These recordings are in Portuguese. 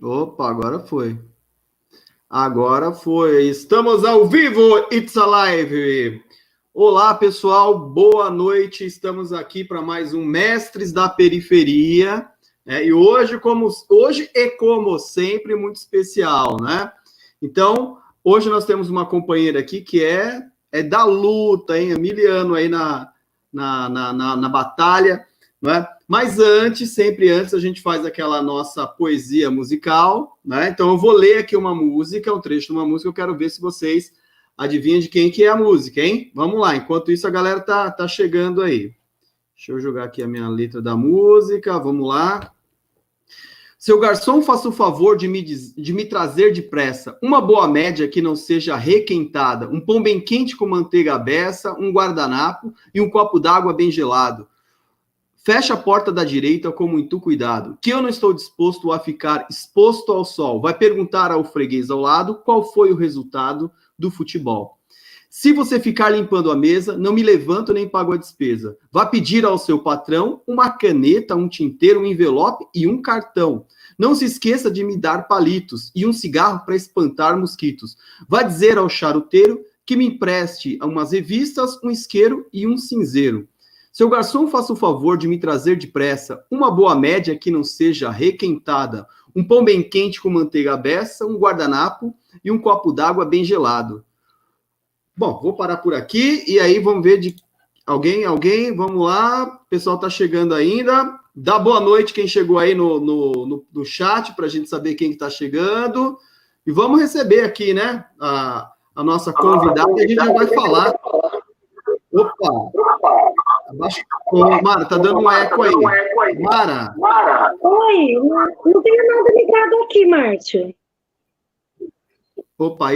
Opa, agora foi. Agora foi. Estamos ao vivo, It's Alive. Olá, pessoal, boa noite. Estamos aqui para mais um Mestres da Periferia. E hoje é como sempre, muito especial, né? Então, hoje nós temos uma companheira aqui que é da luta, hein? Miliano aí na batalha, não é? Mas sempre antes, a gente faz aquela nossa poesia musical, né? Então, eu vou ler aqui uma música, um trecho de uma música, eu quero ver se vocês adivinham de quem que é a música, hein? Vamos lá, enquanto isso a galera tá chegando aí. Deixa eu jogar aqui a minha letra da música, vamos lá. Seu garçom, faça o favor de me trazer depressa uma boa média que não seja requentada, um pão bem quente com manteiga à beça, um guardanapo e um copo d'água bem gelado. Fecha a porta da direita com muito cuidado, que eu não estou disposto a ficar exposto ao sol. Vai perguntar ao freguês ao lado qual foi o resultado do futebol. Se você ficar limpando a mesa, não me levanto nem pago a despesa. Vá pedir ao seu patrão uma caneta, um tinteiro, um envelope e um cartão. Não se esqueça de me dar palitos e um cigarro para espantar mosquitos. Vá dizer ao charuteiro que me empreste umas revistas, um isqueiro e um cinzeiro. Seu garçom, faça o favor de me trazer depressa uma boa média que não seja requentada, um pão bem quente com manteiga à beça, um guardanapo e um copo d'água bem gelado. Bom, vou parar por aqui e aí vamos ver de alguém, vamos lá, o pessoal está chegando ainda. Dá boa noite quem chegou aí no chat para a gente saber quem está chegando. E vamos receber aqui, né, a nossa convidada e a gente já vai falar. Opa! Abaixa. Ô, Mara, tá dando um eco aí. Mara! Oi, não tenho nada ligado aqui, Márcio. Opa,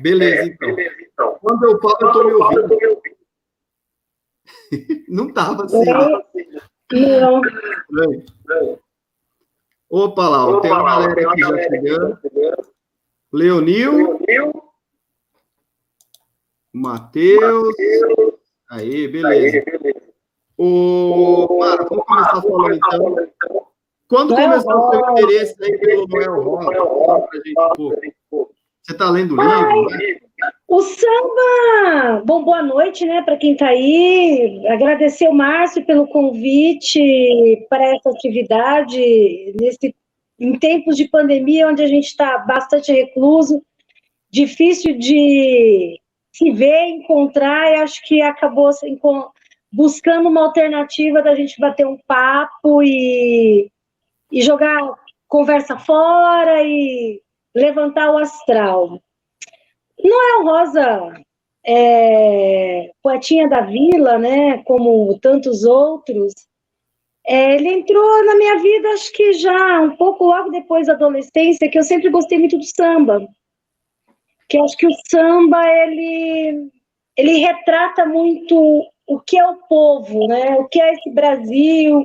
beleza, então. Quando eu falo, eu tô me ouvindo. Não tava assim. Não. Opa lá, ó, tem uma galera aqui já chegando. Leonil. Matheus. Aí, beleza. Mara, vamos começar falando então. Quando começou o seu interesse aí pelo Noel Rosa? Fala pra gente um pouco. Você está lendo o livro, né? O samba! Bom, boa noite, né, para quem está aí. Agradecer ao Márcio pelo convite para essa atividade, em tempos de pandemia, onde a gente está bastante recluso, difícil de se ver, encontrar, e acho que acabou buscando uma alternativa da gente bater um papo e jogar conversa fora e levantar o astral. Noel Rosa, poetinha da vila, né, como tantos outros, ele entrou na minha vida, acho que já um pouco logo depois da adolescência, que eu sempre gostei muito do samba, que eu acho que o samba, ele retrata muito o que é o povo, né, o que é esse Brasil,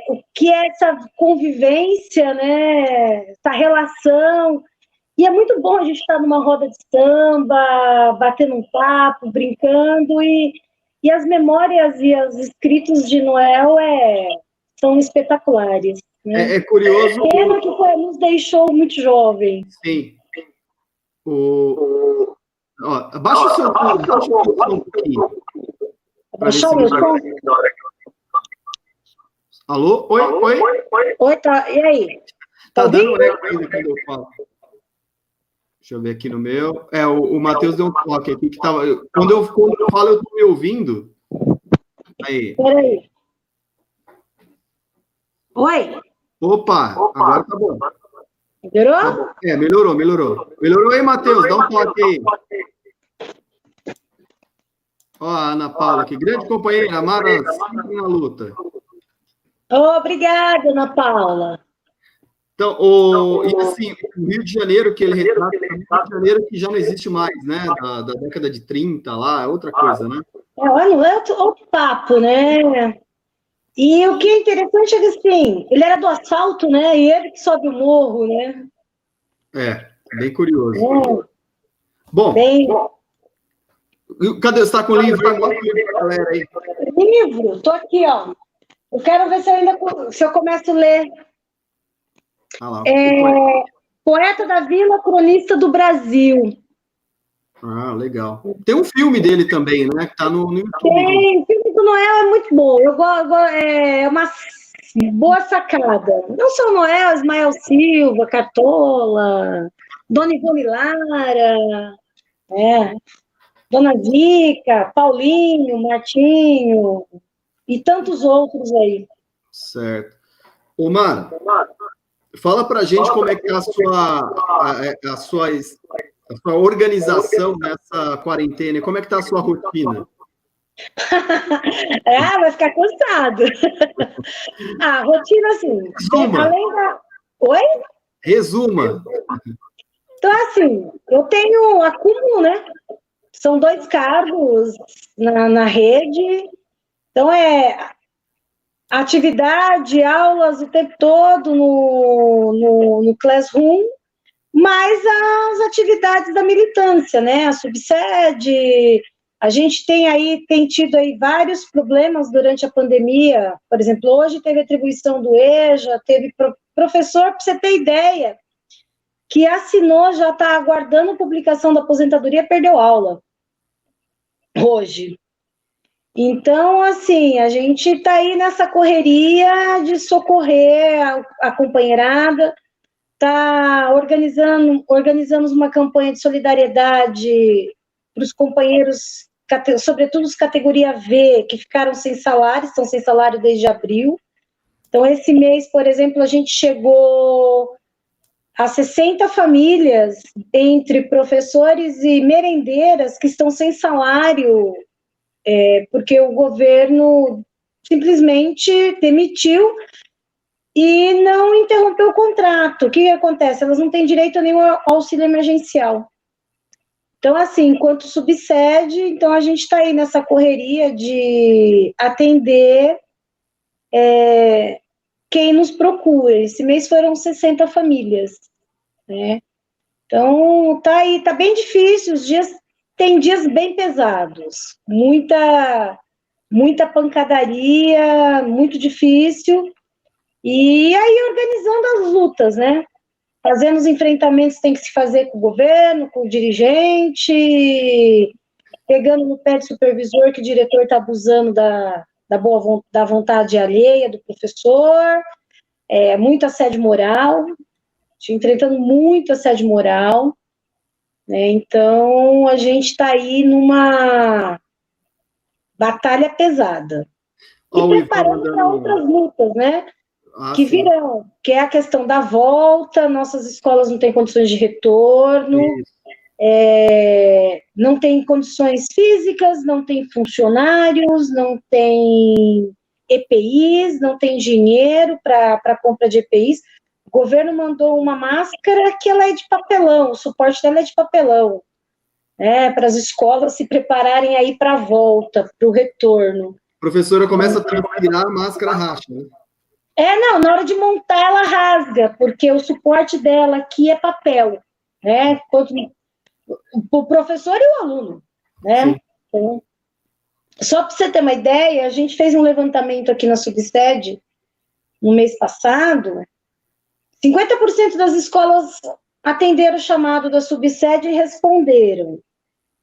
o que é essa convivência, né, essa relação. E é muito bom a gente estar numa roda de samba, batendo um papo, brincando, e as memórias e os escritos de Noel são espetaculares. Né? É curioso. Pena que nos deixou muito jovem. Sim. Abaixa o seu som um pouquinho. Abaixar o meu som? Alô? Oi? Oi, tá. E aí? Tá dando eco ainda quando eu falo. Deixa eu ver aqui no meu. O Matheus deu um toque aqui que tava. Quando eu falo, eu tô me ouvindo. Aí. Peraí. Oi? Opa, agora tá bom. Melhorou? Melhorou. Melhorou aí, Matheus? Dá um toque aí. Ó, a Ana Paula aqui, grande companheira, Mara, sempre na luta. Obrigada, Ana Paula. Então, e assim, o Rio de Janeiro que ele retrata, é o Rio de Janeiro que já não existe mais, né? Da década de 30 lá, é outra coisa, né? Olha, é outro papo, né? E o que é interessante é que, assim, ele era do asfalto, né? E ele que sobe o morro, né? Bem curioso. Bom, cadê? Você está com o livro aí? Mostra o livro pra galera aí. Livro? Tô aqui, ó. Eu quero ver se eu começo a ler. Ah lá. Poeta da Vila, cronista do Brasil. Ah, legal. Tem um filme dele também, né? Que tá no YouTube. Tem, o filme do Noel é muito bom. É uma boa sacada. Não só o Noel, Ismael Silva, Cartola, Dona Ivone Lara, Dona Zica, Paulinho, Martinho e tantos outros aí. Certo. Ô, Mara, fala pra gente como é que é a sua organização nessa quarentena. Como é que tá a sua rotina? Vai ficar cansado. A rotina, assim, além da... Oi? Resuma. Então, assim, eu tenho acúmulo, né? São 2 cargos na rede. Então, atividade, aulas o tempo todo no Classroom, mais as atividades da militância, né? A subsede. A gente tem tido aí vários problemas durante a pandemia. Por exemplo, hoje teve atribuição do EJA, teve professor, para você ter ideia, que assinou, já está aguardando a publicação da aposentadoria, perdeu aula hoje. Então, assim, a gente está aí nessa correria de socorrer a companheirada, organizamos uma campanha de solidariedade para os companheiros, sobretudo os categoria V, que ficaram sem salário, estão sem salário desde abril. Então, esse mês, por exemplo, a gente chegou a 60 famílias, entre professores e merendeiras, que estão sem salário, porque o governo simplesmente demitiu e não interrompeu o contrato. O que acontece? Elas não têm direito a nenhum auxílio emergencial. Então, assim, enquanto subsede, então a gente está aí nessa correria de atender quem nos procura. Esse mês foram 60 famílias, né? Então, tá aí, tá bem difícil, tem dias bem pesados, muita pancadaria, muito difícil, e aí organizando as lutas, né? Fazendo os enfrentamentos que tem que se fazer com o governo, com o dirigente, pegando no pé do supervisor que o diretor está abusando da vontade alheia do professor, muito assédio moral, enfrentando muito assédio moral, né? Então, a gente está aí numa batalha pesada. E preparando para outras lutas, né? Que virão, que é a questão da volta, nossas escolas não têm condições de retorno, não tem condições físicas, não tem funcionários, não tem EPIs, não tem dinheiro para compra de EPIs. O governo mandou uma máscara que ela é de papelão, o suporte dela é de papelão, né, para as escolas se prepararem aí para a volta, para o retorno. Professora começa a transpirar, a máscara racha, né? Não, na hora de montar ela rasga, porque o suporte dela aqui é papel, né? O professor e o aluno, né? Então, só para você ter uma ideia, a gente fez um levantamento aqui na subsede no mês passado, 50% das escolas atenderam o chamado da subsede e responderam.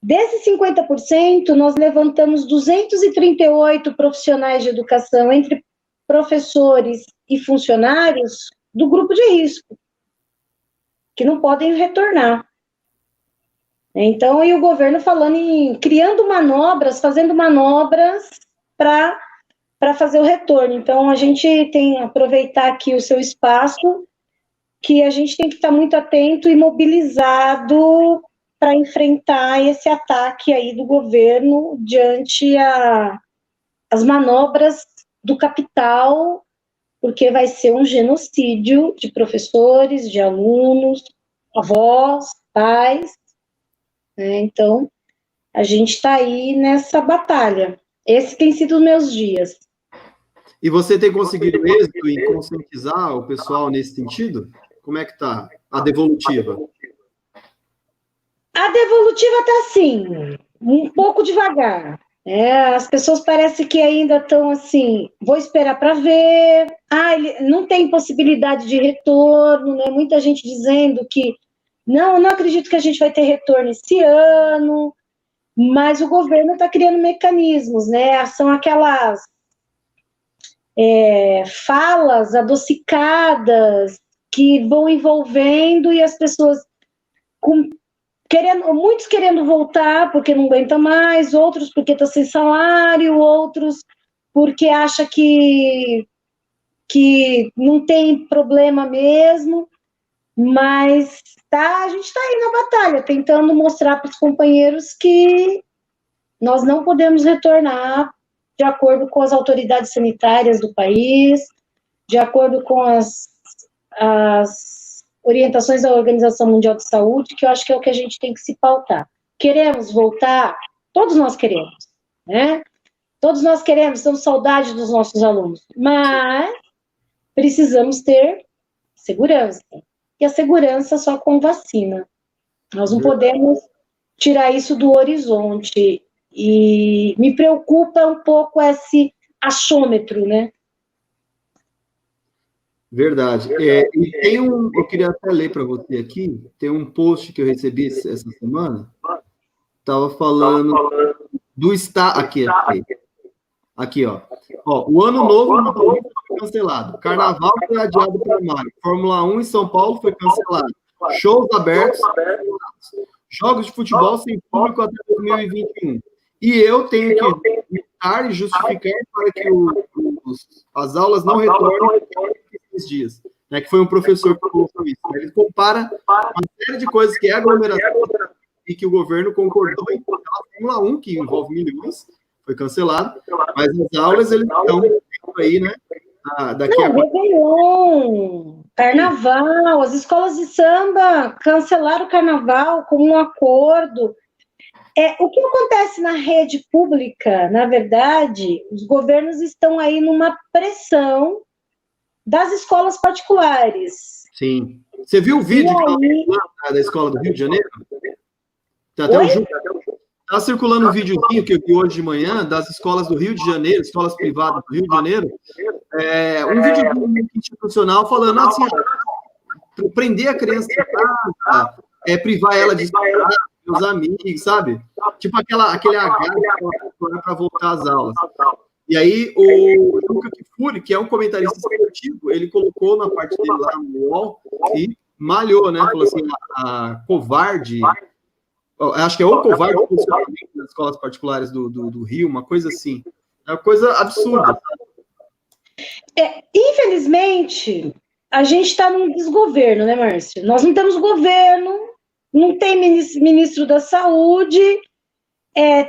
Desses 50%, nós levantamos 238 profissionais de educação, entre professores e funcionários, do grupo de risco, que não podem retornar. Então, e o governo falando criando manobras, fazendo manobras para fazer o retorno. Então, a gente tem que aproveitar aqui o seu espaço, que a gente tem que estar muito atento e mobilizado para enfrentar esse ataque aí do governo diante as manobras do capital, porque vai ser um genocídio de professores, de alunos, avós, pais, né? Então, a gente está aí nessa batalha. Esse tem sido os meus dias. E você tem conseguido êxito em conscientizar o pessoal nesse sentido? Como é que está a devolutiva? A devolutiva está assim, um pouco devagar. As pessoas parecem que ainda estão assim, vou esperar para ver, ele não tem possibilidade de retorno, né? Muita gente dizendo que não acredito que a gente vai ter retorno esse ano, mas o governo está criando mecanismos, né? São aquelas falas adocicadas que vão envolvendo e as pessoas muitos querendo voltar porque não aguenta mais, outros porque está sem salário, outros porque acha que não tem problema mesmo, mas a gente está aí na batalha, tentando mostrar para os companheiros que nós não podemos retornar de acordo com as autoridades sanitárias do país, de acordo com as orientações da Organização Mundial de Saúde, que eu acho que é o que a gente tem que se pautar. Queremos voltar? Todos nós queremos, né? Todos nós queremos, temos saudade dos nossos alunos, mas precisamos ter segurança. E a segurança só com vacina. Nós não podemos tirar isso do horizonte. E me preocupa um pouco esse achômetro, né? Verdade. E tem eu queria até ler para você aqui, tem um post que eu recebi essa semana, estava falando do estado. Aqui, ó. O Ano Novo no Paulista foi cancelado. Carnaval foi adiado para maio. Fórmula 1 em São Paulo foi cancelado. Shows abertos. Jogos de futebol sem público até 2021. E eu tenho que justificar e justificar para que as aulas não retornem esses dias. Né, que foi um professor que colocou isso. Ele compara uma série de coisas que é aglomeração e que o governo concordou em a Fórmula 1, que envolve milhões, foi cancelado, mas as aulas eles estão aí, né? Daqui Réveillon, Carnaval, as escolas de samba cancelaram o Carnaval com um acordo. O que acontece na rede pública, na verdade, os governos estão aí numa pressão das escolas particulares. Sim. Você viu o vídeo da escola do Rio de Janeiro? Tá até Está circulando um videozinho que eu vi hoje de manhã das escolas do Rio de Janeiro, escolas privadas do Rio de Janeiro, um vídeo institucional falando assim, prender a criança em casa, privar ela de estudar, dos amigos, sabe? Tipo aquele agarro para voltar às aulas. E aí o Luca Kfouri, que é um comentarista esportivo, ele colocou na parte dele lá no UOL e malhou, né? Falou assim, a covarde... Acho que é o covarde funcionamento das escolas particulares do Rio, uma coisa assim. É uma coisa absurda. Infelizmente, a gente está num desgoverno, né, Márcio? Nós não temos governo, não tem ministro da Saúde,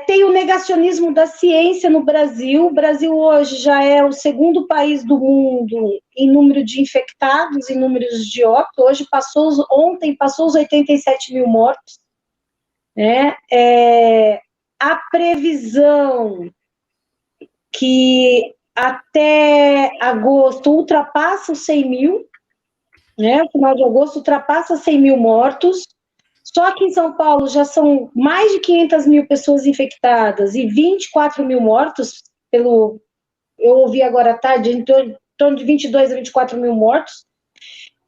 tem o negacionismo da ciência no Brasil. O Brasil hoje já é o segundo país do mundo em número de infectados, em números de óbitos. Hoje ontem passou os 87 mil mortos. A previsão que até agosto ultrapassa os 100 mil, né? Final de agosto ultrapassa 100 mil mortos. Só que em São Paulo já são mais de 500 mil pessoas infectadas e 24 mil mortos, eu ouvi agora à tarde, em torno de 22 a 24 mil mortos.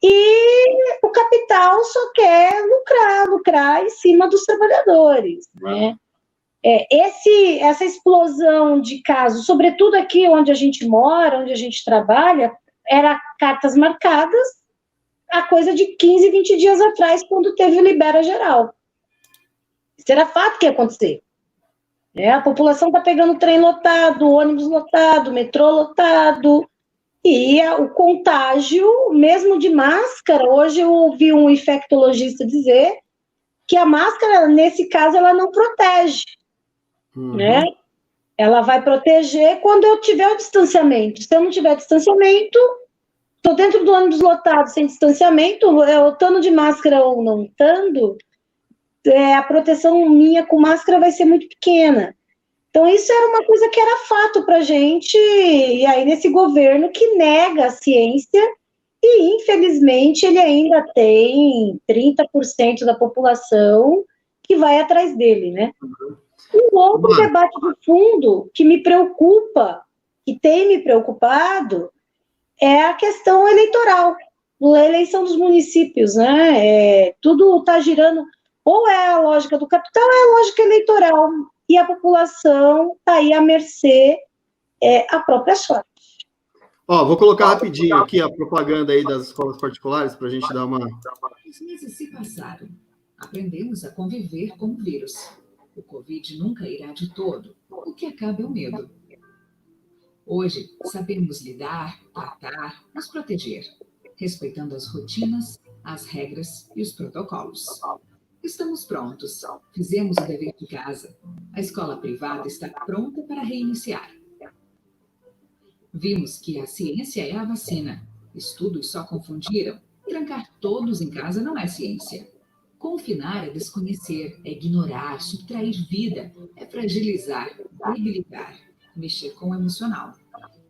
E o capital só quer lucrar em cima dos trabalhadores, né? Essa explosão de casos, sobretudo aqui onde a gente mora, onde a gente trabalha, era cartas marcadas a coisa de 15, 20 dias atrás, quando teve o Libera Geral. Isso era fato que ia acontecer. A população está pegando trem lotado, ônibus lotado, metrô lotado, e o contágio, mesmo de máscara, hoje eu ouvi um infectologista dizer que a máscara, nesse caso, ela não protege, né? Ela vai proteger quando eu tiver o distanciamento. Se eu não tiver distanciamento, estou dentro do ônibus lotado sem distanciamento, eu estando de máscara ou não estando, a proteção minha com máscara vai ser muito pequena. Então, isso era uma coisa que era fato para a gente, e aí nesse governo que nega a ciência, e infelizmente ele ainda tem 30% da população que vai atrás dele, né? Um outro debate de fundo que me preocupa, que tem me preocupado, é a questão eleitoral, a eleição dos municípios, né? Tudo está girando, ou é a lógica do capital, ou é a lógica eleitoral, e a população está aí à mercê a própria sorte. Vou colocar rapidinho aqui a propaganda aí das escolas particulares para a gente dar uma... Os meses se passaram. Aprendemos a conviver com o vírus. O Covid nunca irá de todo. O que acaba é o medo. Hoje, sabemos lidar, tratar, nos proteger, respeitando as rotinas, as regras e os protocolos. Estamos prontos. Fizemos o dever de casa. A escola privada está pronta para reiniciar. Vimos que a ciência é a vacina. Estudos só confundiram. Trancar todos em casa não é ciência. Confinar é desconhecer, é ignorar, subtrair vida, é fragilizar, debilitar, mexer com o emocional.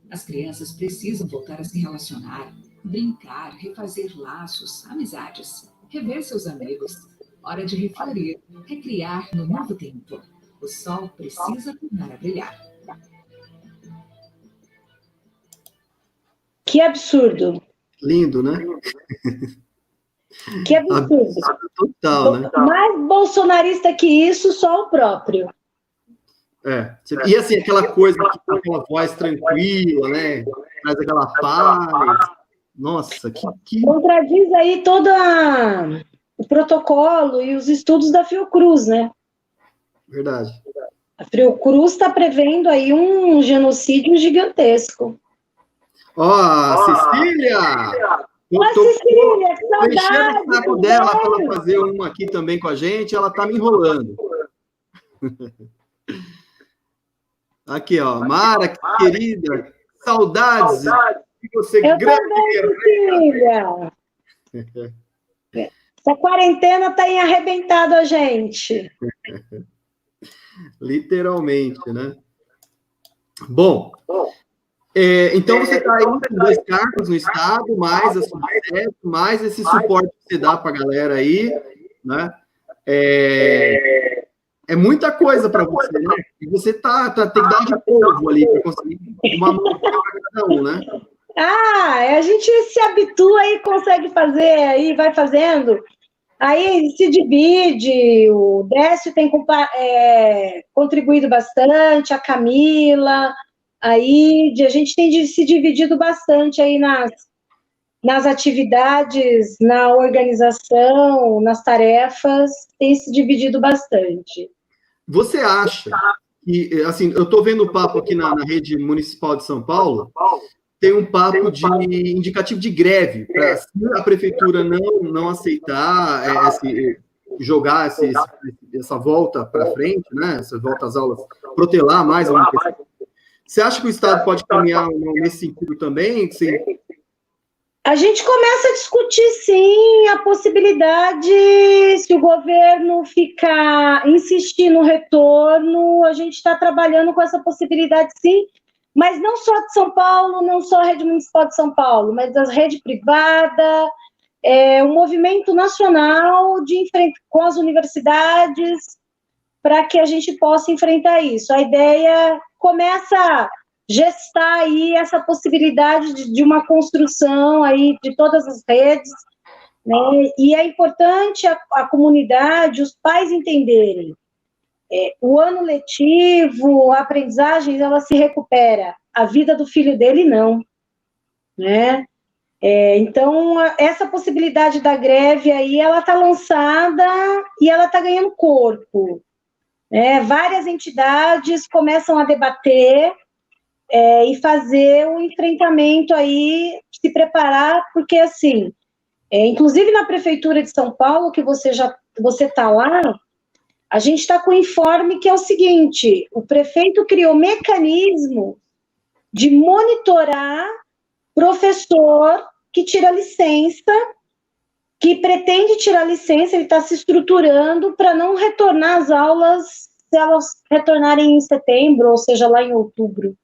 As crianças precisam voltar a se relacionar, brincar, refazer laços, amizades, rever seus amigos. Hora de reflorir, recriar no novo tempo. O sol precisa tornar a brilhar. Que absurdo. Lindo, né? Que absurdo. Total, né? Mais bolsonarista que isso, só o próprio. E assim, aquela coisa, aquela voz tranquila, né? Traz aquela paz. Nossa, que... Contradiz aí todo o protocolo e os estudos da Fiocruz, né? Verdade. A Fiocruz está prevendo aí um genocídio gigantesco. Cecília! Cecília, que saudade! Enchendo o saco dela para ela fazer uma aqui também com a gente, ela tá me enrolando. Aqui, Mara, que querida, saudades de você, grande guerreira. Essa quarentena tá aí arrebentado a gente. Literalmente, né? Bom, então você está aí com 2 cargos no Estado, mais a subsede, mais esse suporte que você dá para a galera aí, né? É muita coisa para você, né? E você tem que dar um de povo ali para conseguir uma mão para cada um, né? A gente se habitua e consegue fazer, aí vai fazendo. Aí se divide, o Décio tem contribuído bastante, a Camila, a gente tem se dividido bastante aí nas atividades, na organização, nas tarefas, tem se dividido bastante. Você acha que, assim, eu estou vendo o papo aqui na rede municipal de São Paulo, tem um papo de indicativo de greve, para se a prefeitura não aceitar jogar essa volta para frente, né? Essa volta às aulas, protelar mais uma questão. Você acha que o Estado pode caminhar nesse sentido também? Sim. A gente começa a discutir, sim, a possibilidade, se o governo insistir no retorno, a gente está trabalhando com essa possibilidade, sim, mas não só de São Paulo, não só a rede municipal de São Paulo, mas da rede privada, um movimento nacional com as universidades, para que a gente possa enfrentar isso. A ideia começa a gestar aí essa possibilidade de uma construção aí de todas as redes, né? E é importante a comunidade, os pais entenderem. O ano letivo, a aprendizagem, ela se recupera. A vida do filho dele, não. Né? Então, essa possibilidade da greve aí, ela está lançada e ela está ganhando corpo. Várias entidades começam a debater e fazer um enfrentamento aí, se preparar, porque, assim, inclusive na Prefeitura de São Paulo, que você está lá, a gente está com o informe que é o seguinte: o prefeito criou mecanismo de monitorar professor que tira licença, que pretende tirar licença, ele está se estruturando para não retornar às aulas, se elas retornarem em setembro, ou seja, lá em outubro.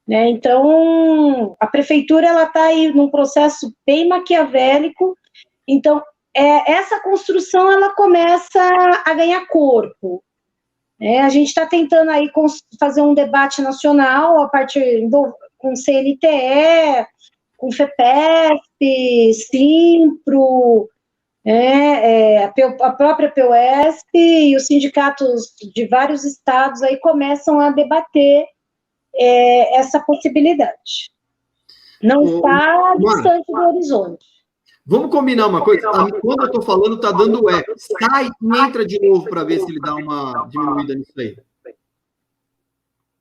Então, a prefeitura está aí num processo bem maquiavélico, então, essa construção ela começa a ganhar corpo. A gente está tentando aí fazer um debate nacional, com CNTE, com FEPESP, Simpro, a própria PUESP e os sindicatos de vários estados aí começam a debater essa possibilidade. Não está distante do horizonte. Vamos combinar uma coisa? Quando eu estou falando, está dando eco. Sai e entra de novo para ver se ele dá uma diminuída nisso aí.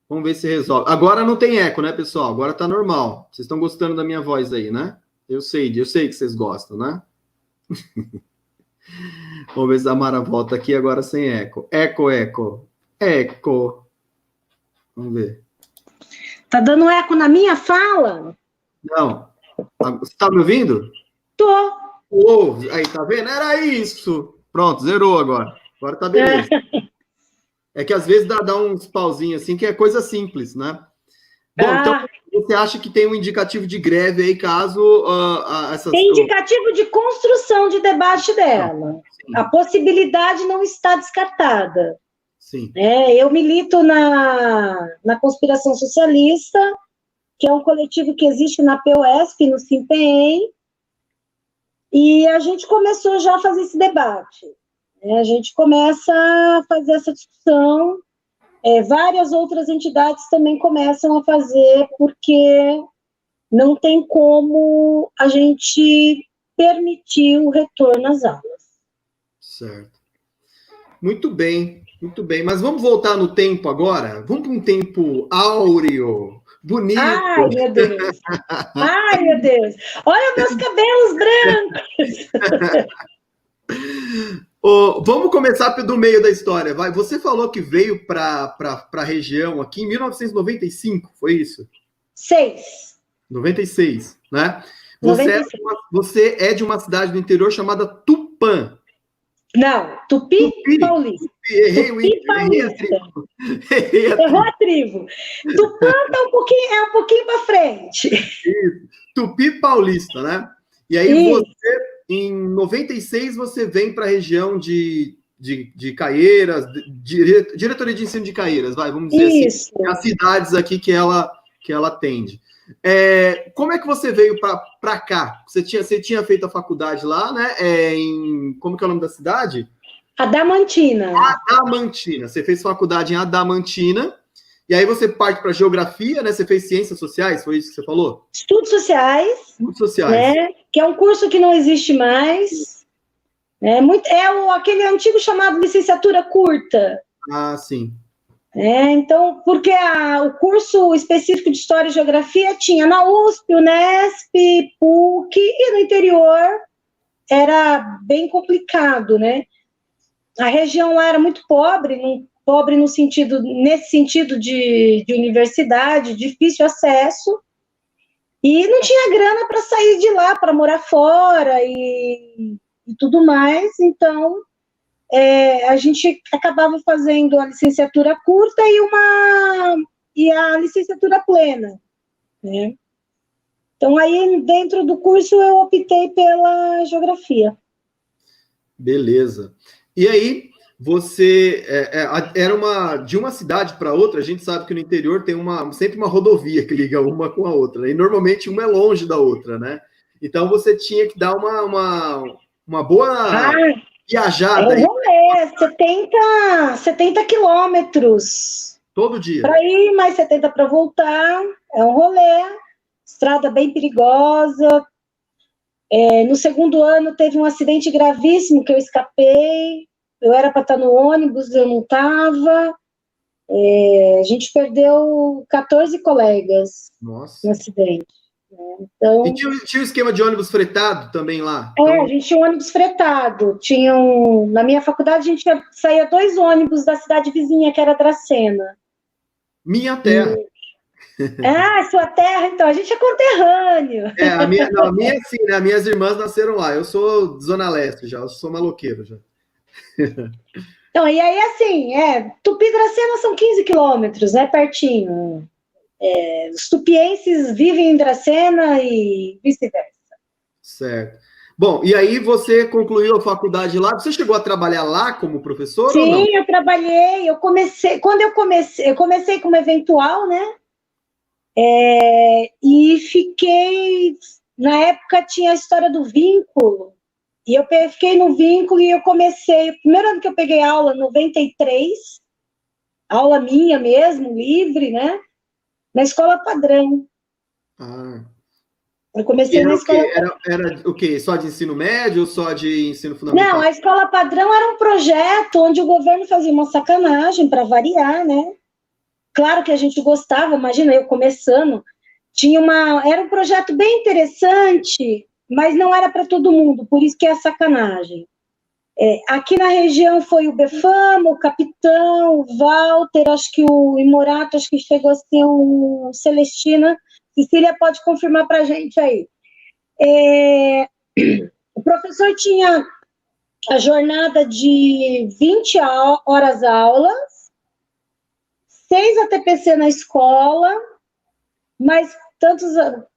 Vamos ver se resolve. Agora não tem eco, né, pessoal? Agora está normal. Vocês estão gostando da minha voz aí, né? Eu sei que vocês gostam, né? Vamos ver se a Mara volta aqui agora sem eco. Eco. Vamos ver. Tá dando eco na minha fala? Não. Você está me ouvindo? Tô. Aí, tá vendo? Era isso. Pronto, zerou agora. Agora tá beleza. É que às vezes dá uns pauzinhos assim, que é coisa simples, né? Bom, então você acha que tem um indicativo de greve aí, caso Tem indicativo de construção de debate dela. Sim. A possibilidade não está descartada. Sim. Eu milito na Conspiração Socialista, que é um coletivo que existe na PUESP, no SIMPEM, e a gente começou já a fazer esse debate. A gente começa a fazer essa discussão, várias outras entidades também começam a fazer, porque não tem como a gente permitir o retorno às aulas. Certo. Muito bem. Mas vamos voltar no tempo agora? Vamos para um tempo áureo, bonito. Ai, meu Deus. Olha meus cabelos brancos. Vamos começar do meio da história, vai. Você falou que veio para a região aqui em 1995, foi isso? 96, né? Você é de uma cidade do interior chamada Tupã. Não, Tupi Paulista. Errei Errou a tribo. Tupã é um pouquinho para frente. Isso. Tupi Paulista, né? E aí você, em 96, você vem para a região de Caieiras, diretoria de ensino de Caieiras, vamos dizer assim, as cidades aqui que ela atende. Como é que você veio para cá? Você tinha feito a faculdade lá, né? Como que é o nome da cidade? Adamantina. Você fez faculdade em Adamantina, e aí você parte para geografia, né? Você fez ciências sociais, foi isso que você falou? Estudos sociais. Né? Que é um curso que não existe mais. Aquele antigo chamado licenciatura curta. Ah, sim. Então, porque o curso específico de História e Geografia tinha na USP, Unesp, PUC, e no interior era bem complicado, né? A região lá era muito pobre nesse sentido de universidade, difícil acesso, e não tinha grana para sair de lá, para morar fora e tudo mais, então a gente acabava fazendo a licenciatura curta e a licenciatura plena, né? Então, aí, dentro do curso, eu optei pela geografia. Beleza. E aí, você era de uma cidade para outra, a gente sabe que no interior tem sempre uma rodovia que liga uma com a outra, né? E normalmente uma é longe da outra, né? Então, você tinha que dar uma boa viajada. É um rolê, 70 quilômetros. Todo dia. Para ir, mais 70 para voltar. É um rolê. Estrada bem perigosa. No segundo ano teve um acidente gravíssimo que eu escapei. Eu era para estar no ônibus, eu não estava. A gente perdeu 14 colegas. Nossa. No acidente. Então, e tinha um esquema de ônibus fretado também lá? A gente tinha um ônibus fretado. Na minha faculdade, a gente saía 2 ônibus da cidade vizinha, que era Dracena. Minha terra. Sua terra, então. A gente é conterrâneo. A minha sim, né? Minhas irmãs nasceram lá. Eu sou Zona Leste já, eu sou maloqueiro já. Então, e aí, assim, Tupi e Dracena são 15 quilômetros, né? Pertinho. Os tupienses vivem em Dracena e vice-versa. Certo. Bom, e aí você concluiu a faculdade lá? Você chegou a trabalhar lá como professor ou não? Sim, eu trabalhei. Eu comecei como eventual, né? E fiquei... Na época tinha a história do vínculo, e eu fiquei no vínculo e eu comecei... O primeiro ano que eu peguei aula, 93, aula minha mesmo, livre, né? Na escola padrão. Eu comecei na escola... Era o quê? Só de ensino médio ou só de ensino fundamental? Não, a escola padrão era um projeto onde o governo fazia uma sacanagem para variar, né? Claro que a gente gostava, imagina eu começando. Era um projeto bem interessante, mas não era para todo mundo, por isso que é sacanagem. Aqui na região foi o Befamo, o Capitão, o Walter, acho que o Imorato, acho que chegou a ser o Celestina. Cecília pode confirmar para a gente aí. O professor tinha a jornada de 20 horas aulas, 6 ATPC na escola, mais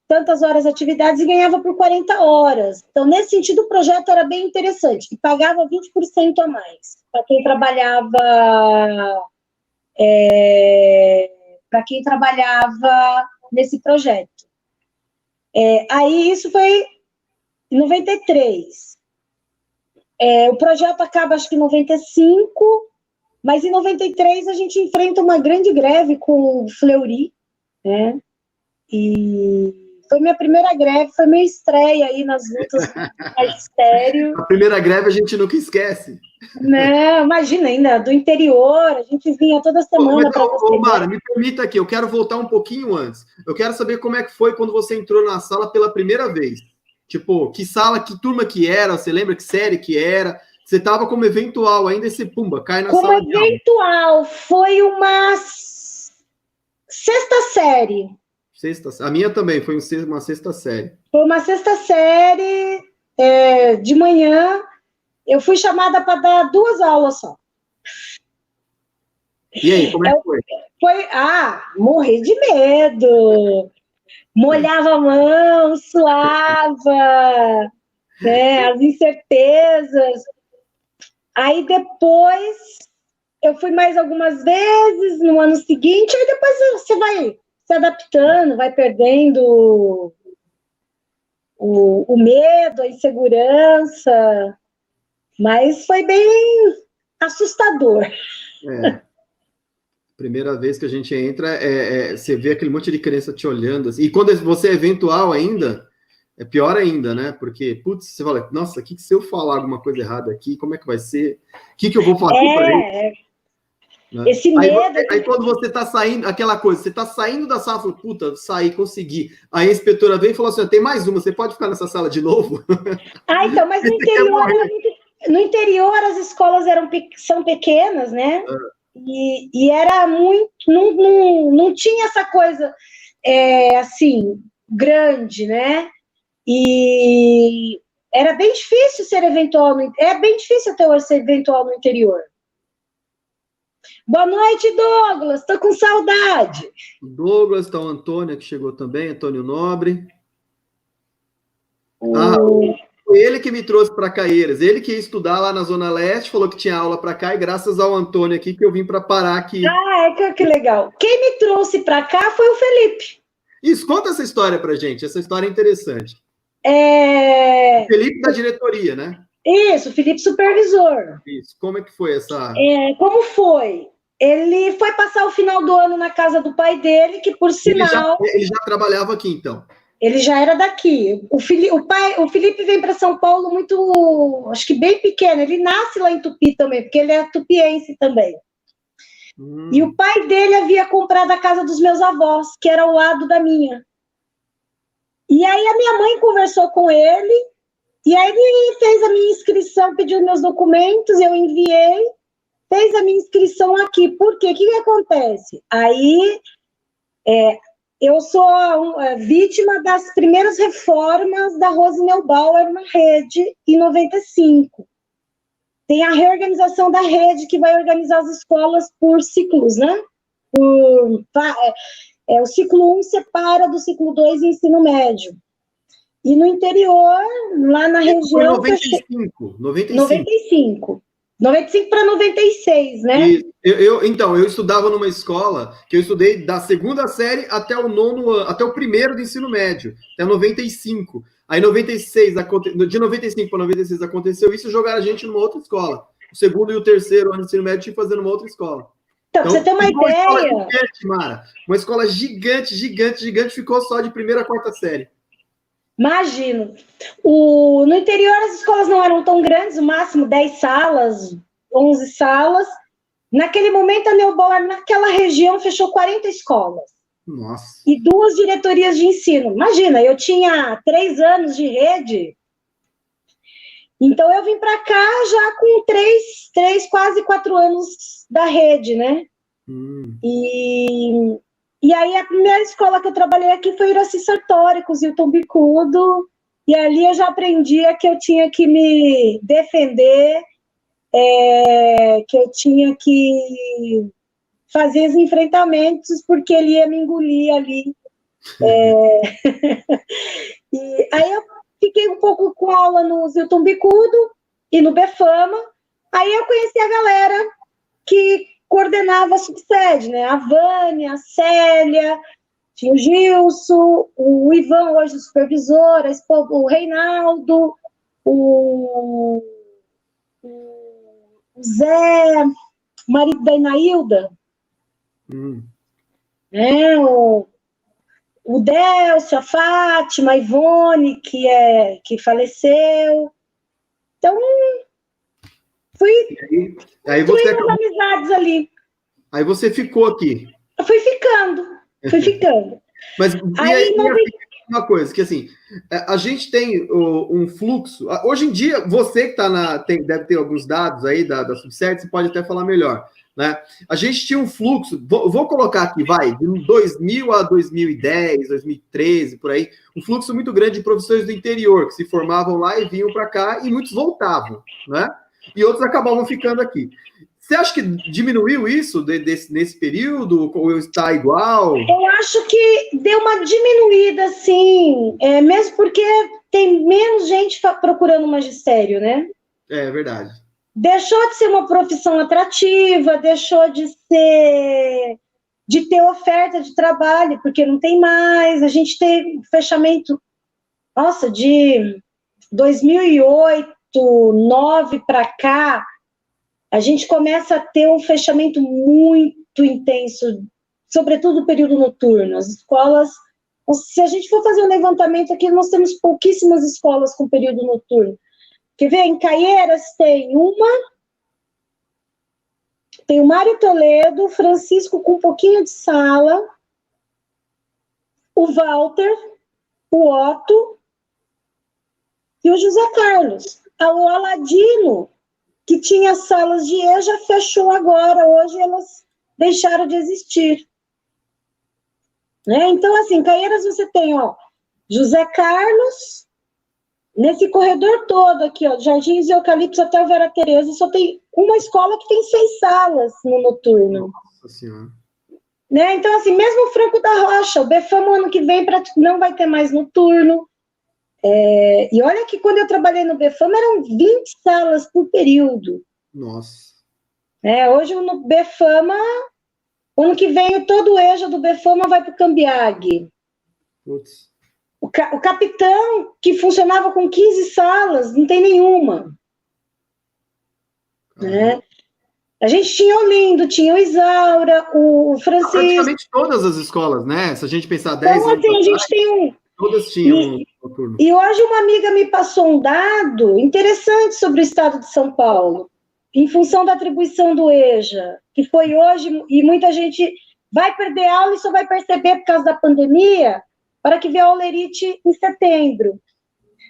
tantas horas de atividades e ganhava por 40 horas. Então, nesse sentido, o projeto era bem interessante, e pagava 20% a mais para quem trabalhava nesse projeto. Aí, isso foi em 93. O projeto acaba, acho que em 95, mas em 93 a gente enfrenta uma grande greve com o Fleury, né? E foi minha primeira greve, foi minha estreia aí nas lutas do magistério. A primeira greve a gente nunca esquece. Não, imagina, ainda do interior, a gente vinha toda semana para você. Mara, me permita aqui, eu quero voltar um pouquinho antes. Eu quero saber como é que foi quando você entrou na sala pela primeira vez. Tipo, que sala, que turma que era? Você lembra que série que era? Você estava como eventual ainda, esse pumba, cai na sala de aula. Como eventual, foi uma sexta série. A minha também foi uma sexta série. Foi uma sexta série, de manhã, eu fui chamada para dar 2 aulas só. E aí, como é que foi? Morri de medo. Molhava a mão, suava, né, as incertezas. Aí depois, eu fui mais algumas vezes no ano seguinte, aí depois você vai se adaptando, vai perdendo o medo, a insegurança, mas foi bem assustador. Primeira vez que a gente entra, você vê aquele monte de criança te olhando, assim, e quando você é eventual ainda, é pior ainda, né? Porque, putz, você fala, nossa, se eu falar alguma coisa errada aqui, como é que vai ser? O que eu vou fazer para ele? Né? Esse medo... Aí quando você tá saindo, aquela coisa, você tá saindo da sala, fala, puta, saí, consegui. Aí a inspetora veio e falou assim, tem mais uma, você pode ficar nessa sala de novo? Então, mas no interior as escolas são pequenas, né? E era muito... Não tinha essa coisa, assim, grande, né? E era bem difícil ser eventual. É bem difícil até ser eventual no interior. Boa noite, Douglas. Tô com saudade. O Douglas, tá o Antônio, que chegou também, Antônio Nobre. Foi ele que me trouxe para Caieiras. Ele que ia estudar lá na Zona Leste, falou que tinha aula para cá, e graças ao Antônio aqui que eu vim para parar aqui. Que legal. Quem me trouxe para cá foi o Felipe. Isso, conta essa história para gente. Essa história é interessante. O Felipe da diretoria, né? Isso, Felipe supervisor. Isso. Como é que foi essa... Como foi? Ele foi passar o final do ano na casa do pai dele, que por sinal... Ele já trabalhava aqui, então? Ele já era daqui. O Felipe vem para São Paulo muito, acho que bem pequeno. Ele nasce lá em Tupi também, porque ele é tupiense também. E o pai dele havia comprado a casa dos meus avós, que era ao lado da minha. E aí a minha mãe conversou com ele, e aí ele fez a minha inscrição, pediu meus documentos, eu enviei, fez a minha inscrição aqui. Por quê? O que acontece? Aí... eu sou vítima das primeiras reformas da Rose Neubauer na rede, em 95. Tem a reorganização da rede, que vai organizar as escolas por ciclos, né? O ciclo 1 separa do ciclo 2 em ensino médio. E no interior, lá na região... Foi 95. 95. 95 para 96, né? E então, eu estudava numa escola que eu estudei da segunda série até o nono ano, até o primeiro do ensino médio, até 95. Aí, 96, de 95 para 96 aconteceu isso e jogaram a gente numa outra escola. O segundo e o terceiro ano do ensino médio tinha que fazer numa outra escola. Então, pra você ter uma ficou ideia. Uma escola gigante, Mara. Uma escola gigante, ficou só de primeira a quarta série. Imagino. No interior, as escolas não eram tão grandes, o máximo 10 salas, 11 salas. Naquele momento, a Neubauer, naquela região, fechou 40 escolas. Nossa. E 2 diretorias de ensino. Imagina, eu tinha 3 anos de rede, então eu vim para cá já com 3, quase 4 anos da rede, né? E aí, a primeira escola que eu trabalhei aqui foi Iraci Sartori, com o Zilton Bicudo, e ali eu já aprendia que eu tinha que me defender, que eu tinha que fazer os enfrentamentos, porque ele ia me engolir ali. E aí eu fiquei um pouco com aula no Zilton Bicudo e no Befama, aí eu conheci a galera que coordenava a subsede, né? A Vânia, a Célia, tinha o Gilson, o Ivan, hoje o supervisor, o Reinaldo, o Zé, o marido da Inailda, o Delcio, a Fátima, a Ivone, que faleceu. Então, fui aí você construindo amizades ali. Aí você ficou aqui. Eu fui ficando. Mas aí, uma coisa, que assim, a gente tem um fluxo. Hoje em dia, você que deve ter alguns dados aí da Subsede, você pode até falar melhor, né? A gente tinha um fluxo, vou colocar aqui, de 2000 a 2010, 2013, por aí, um fluxo muito grande de professores do interior, que se formavam lá e vinham para cá, e muitos voltavam, né? E outros acabavam ficando aqui. Você acha que diminuiu isso nesse período? Ou está igual? Eu acho que deu uma diminuída, sim. Mesmo porque tem menos gente procurando magistério, né? É verdade. Deixou de ser uma profissão atrativa, deixou de ter oferta de trabalho, porque não tem mais. A gente tem fechamento, nossa, de 2008, 2009 para cá, a gente começa a ter um fechamento muito intenso, sobretudo no período noturno. As escolas, se a gente for fazer um levantamento aqui, nós temos pouquíssimas escolas com período noturno. Quer ver? Em Caieiras tem o Mário Toledo, o Francisco com um pouquinho de sala, o Walter, o Otto e o José Carlos. O Aladino, que tinha salas de EJA, fechou agora. Hoje elas deixaram de existir. Né? Então, assim, em Caieiras você tem, José Carlos, nesse corredor todo aqui, Jardins e Eucaliptos até o Vera Tereza, só tem uma escola que tem 6 salas no noturno. Nossa Senhora. Né? Então, assim, mesmo o Franco da Rocha, o Befamo ano que vem não vai ter mais noturno. E olha que quando eu trabalhei no Befama eram 20 salas por período. Nossa. Hoje no Befama, ano que vem todo o EJA do Befama vai para o Cambiag. Putz. O Capitão, que funcionava com 15 salas, não tem nenhuma. Né? A gente tinha o Lindo, tinha o Isaura, o Francisco. Praticamente todas as escolas, né? Se a gente pensar 10 então, anos assim, a gente tem todas tinham noturno. E hoje uma amiga me passou um dado interessante sobre o estado de São Paulo, em função da atribuição do EJA, que foi hoje, e muita gente vai perder aula e só vai perceber por causa da pandemia, para que veja a Olerite em setembro.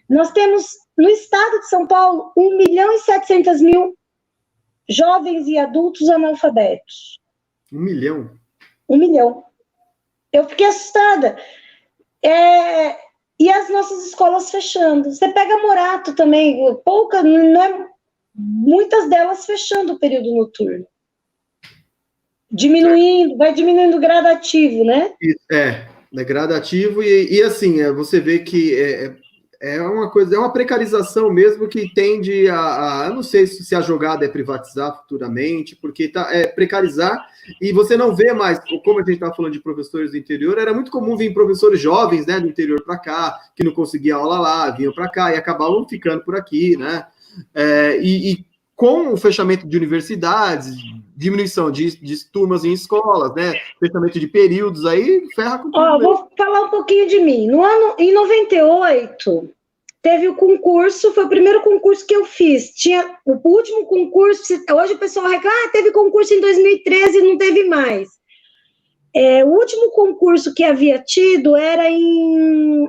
Nós temos, no estado de São Paulo, 1.700.000 jovens e adultos analfabetos. 1 milhão? 1 milhão. Eu fiquei assustada. E as nossas escolas fechando. Você pega Morato também, muitas delas fechando o período noturno. Vai diminuindo gradativo, né? É gradativo e assim, você vê que é uma coisa, é uma precarização mesmo que tende eu não sei se a jogada é privatizar futuramente, porque precarizar, e você não vê mais, como a gente estava falando de professores do interior, era muito comum vir professores jovens, né, do interior para cá, que não conseguiam aula lá, vinham para cá e acabavam ficando por aqui, né, e com o fechamento de universidades, diminuição de turmas em escolas, né, fechamento de períodos, aí ferra com tudo. Vou falar um pouquinho de mim. Em 98, teve o concurso, foi o primeiro concurso que eu fiz. Tinha o último concurso, hoje o pessoal reclama, teve concurso em 2013 e não teve mais. O último concurso que havia tido era em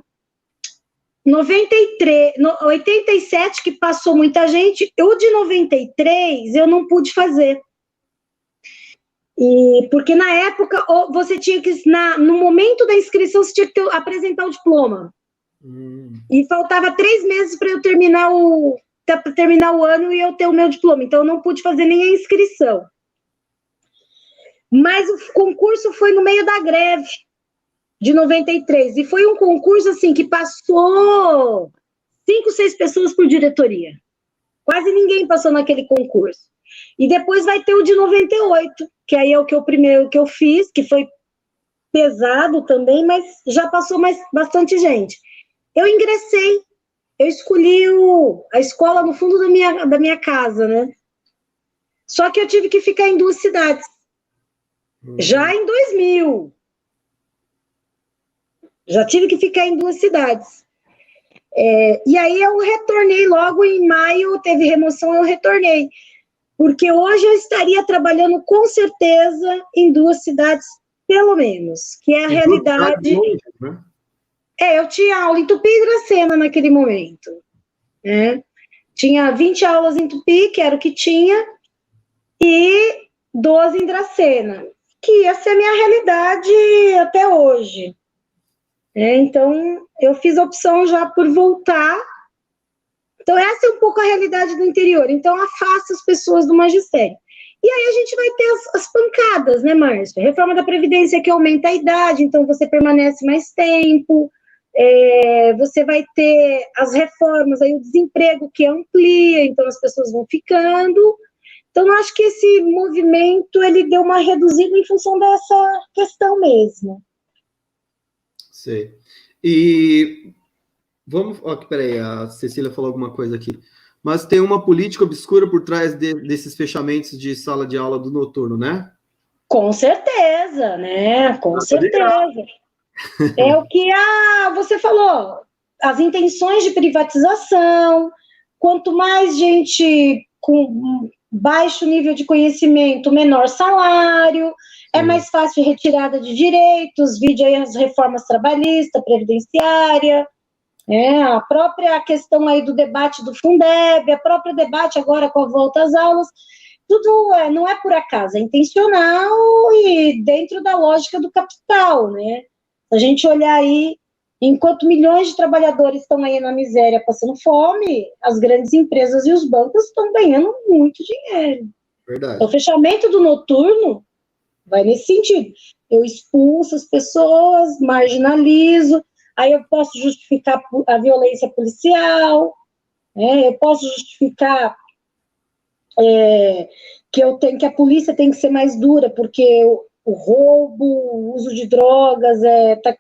87, que passou muita gente. O de 93 eu não pude fazer. Porque na época, você tinha que, no momento da inscrição, você tinha que apresentar o diploma. E faltava 3 meses para eu terminar o ano e eu ter o meu diploma. Então, eu não pude fazer nem a inscrição. Mas o concurso foi no meio da greve de 93. E foi um concurso, assim, que passou 5, 6 pessoas por diretoria. Quase ninguém passou naquele concurso. E depois vai ter o de 98, que aí é o primeiro que eu fiz, que foi pesado também, mas já passou bastante gente. Eu ingressei, eu escolhi a escola no fundo da minha casa, né? Só que eu tive que ficar em 2 cidades. Já em 2000. Já tive que ficar em 2 cidades. E aí eu retornei logo em maio, teve remoção, eu retornei. Porque hoje eu estaria trabalhando com certeza em 2 cidades, pelo menos, que é a realidade. Né? Eu tinha aula em Tupi e Dracena naquele momento. Né? Tinha 20 aulas em Tupi, que era o que tinha, e 12 em Dracena, que ia ser a minha realidade até hoje. Então, eu fiz a opção já por voltar. Então, essa é um pouco a realidade do interior. Então, afasta as pessoas do magistério. E aí a gente vai ter as pancadas, né, Márcia? Reforma da Previdência que aumenta a idade, então você permanece mais tempo. Você vai ter as reformas, aí o desemprego que amplia, então as pessoas vão ficando. Então, eu acho que esse movimento, ele deu uma reduzida em função dessa questão mesmo. Sei. E vamos... peraí, a Cecília falou alguma coisa aqui. Mas tem uma política obscura por trás desses fechamentos de sala de aula do noturno, né? Com certeza, né? Com certeza. É o que você falou, as intenções de privatização, quanto mais gente com baixo nível de conhecimento, menor salário, é mais fácil retirada de direitos, vide aí as reformas trabalhistas, previdenciária, a própria questão aí do debate do Fundeb, a própria debate agora com a volta às aulas, tudo não é por acaso, é intencional e dentro da lógica do capital, né? Se a gente olhar aí, enquanto milhões de trabalhadores estão aí na miséria, passando fome, as grandes empresas e os bancos estão ganhando muito dinheiro. Verdade. O fechamento do noturno vai nesse sentido. Eu expulso as pessoas, marginalizo, aí eu posso justificar a violência policial, eu posso justificar que a polícia tem que ser mais dura, porque o roubo, o uso de drogas está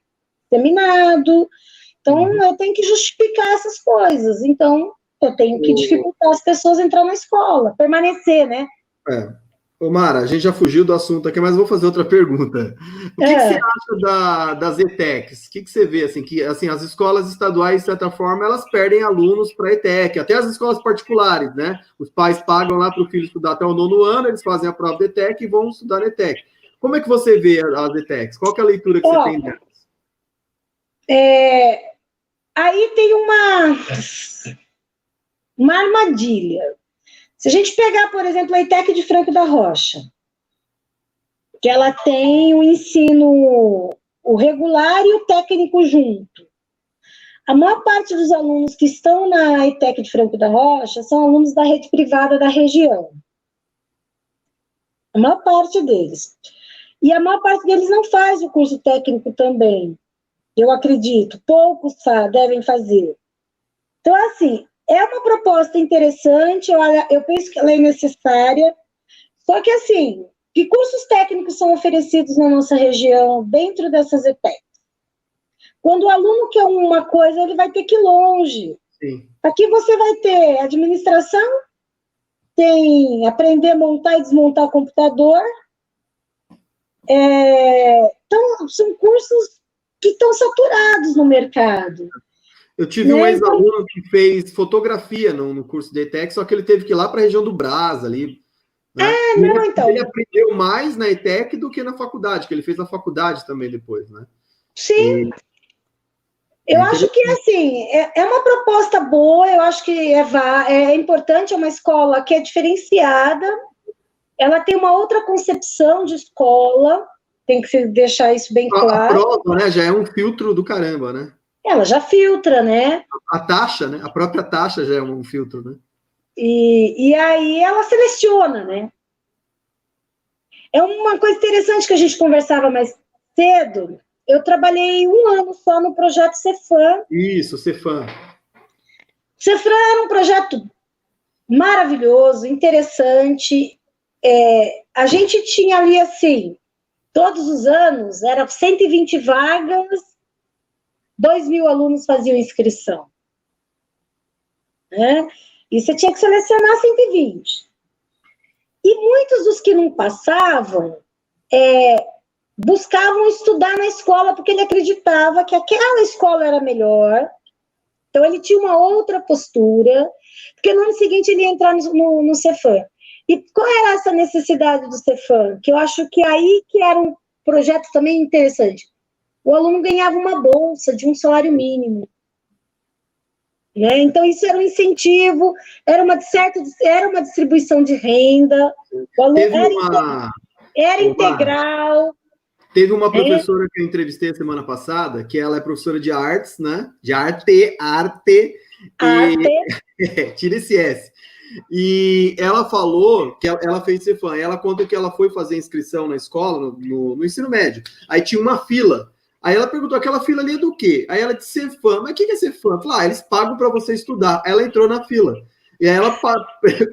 disseminado. Então, eu tenho que justificar essas coisas. Então, eu tenho que dificultar as pessoas a entrar na escola, permanecer, né? Ô, Mara, a gente já fugiu do assunto aqui, mas vou fazer outra pergunta. O que você acha das ETECs? O que você vê, assim, que assim, as escolas estaduais, de certa forma, elas perdem alunos para a ETEC, até as escolas particulares, né? Os pais pagam lá para o filho estudar até o 9º ano, eles fazem a prova da ETEC e vão estudar na ETEC. Como é que você vê as ETECs? Qual que é a leitura que você tem delas? Aí tem uma armadilha. Se a gente pegar, por exemplo, a ETEC de Franco da Rocha, que ela tem o ensino, o regular e o técnico junto. A maior parte dos alunos que estão na ETEC de Franco da Rocha são alunos da rede privada da região. A maior parte deles. E a maior parte deles não faz o curso técnico também, eu acredito. Poucos devem fazer. Então, assim, é uma proposta interessante, eu penso que ela é necessária, só que, assim, que cursos técnicos são oferecidos na nossa região, dentro dessas ETECs? Quando o aluno quer uma coisa, ele vai ter que ir longe. Sim. Aqui você vai ter administração, tem aprender a montar e desmontar o computador. Então, são cursos que estão saturados no mercado. Eu tive um ex-aluno que fez fotografia no curso de ETEC, só que ele teve que ir lá para a região do Brás, ali. Né? Ele aprendeu mais na ETEC do que na faculdade, que ele fez na faculdade também depois, né? Sim. Eu acho que, assim, é uma proposta boa, eu acho que é importante, é uma escola que é diferenciada, ela tem uma outra concepção de escola, tem que deixar isso bem claro. A prova, né, já é um filtro do caramba, né? Ela já filtra, né? A taxa, né? A própria taxa já é um filtro, né? E aí ela seleciona, né? É uma coisa interessante que a gente conversava mais cedo. Eu trabalhei 1 ano só no projeto Cefam. Isso, Cefam. Cefam era um projeto maravilhoso, interessante. A gente tinha ali, assim, todos os anos, era 120 vagas, 2.000 alunos faziam inscrição. Né? E você tinha que selecionar 120. E muitos dos que não passavam buscavam estudar na escola porque ele acreditava que aquela escola era melhor. Então, ele tinha uma outra postura, porque no ano seguinte ele ia entrar no Cefam. E qual era essa necessidade do Cefam? Que eu acho que aí que era um projeto também interessante. O aluno ganhava uma bolsa de um salário mínimo. Né? Então, isso era um incentivo, era uma distribuição de renda, o aluno era integral. Teve uma professora que eu entrevistei a semana passada, que ela é professora de artes, né? De arte. Tira esse S. E ela falou que ela fez Cefam. Ela conta que ela foi fazer inscrição na escola, no ensino médio. Aí tinha uma fila. Aí ela perguntou, aquela fila ali é do quê? Aí ela disse Cefam. Mas o que é Cefam? Falou, eles pagam para você estudar. Ela entrou na fila. E aí ela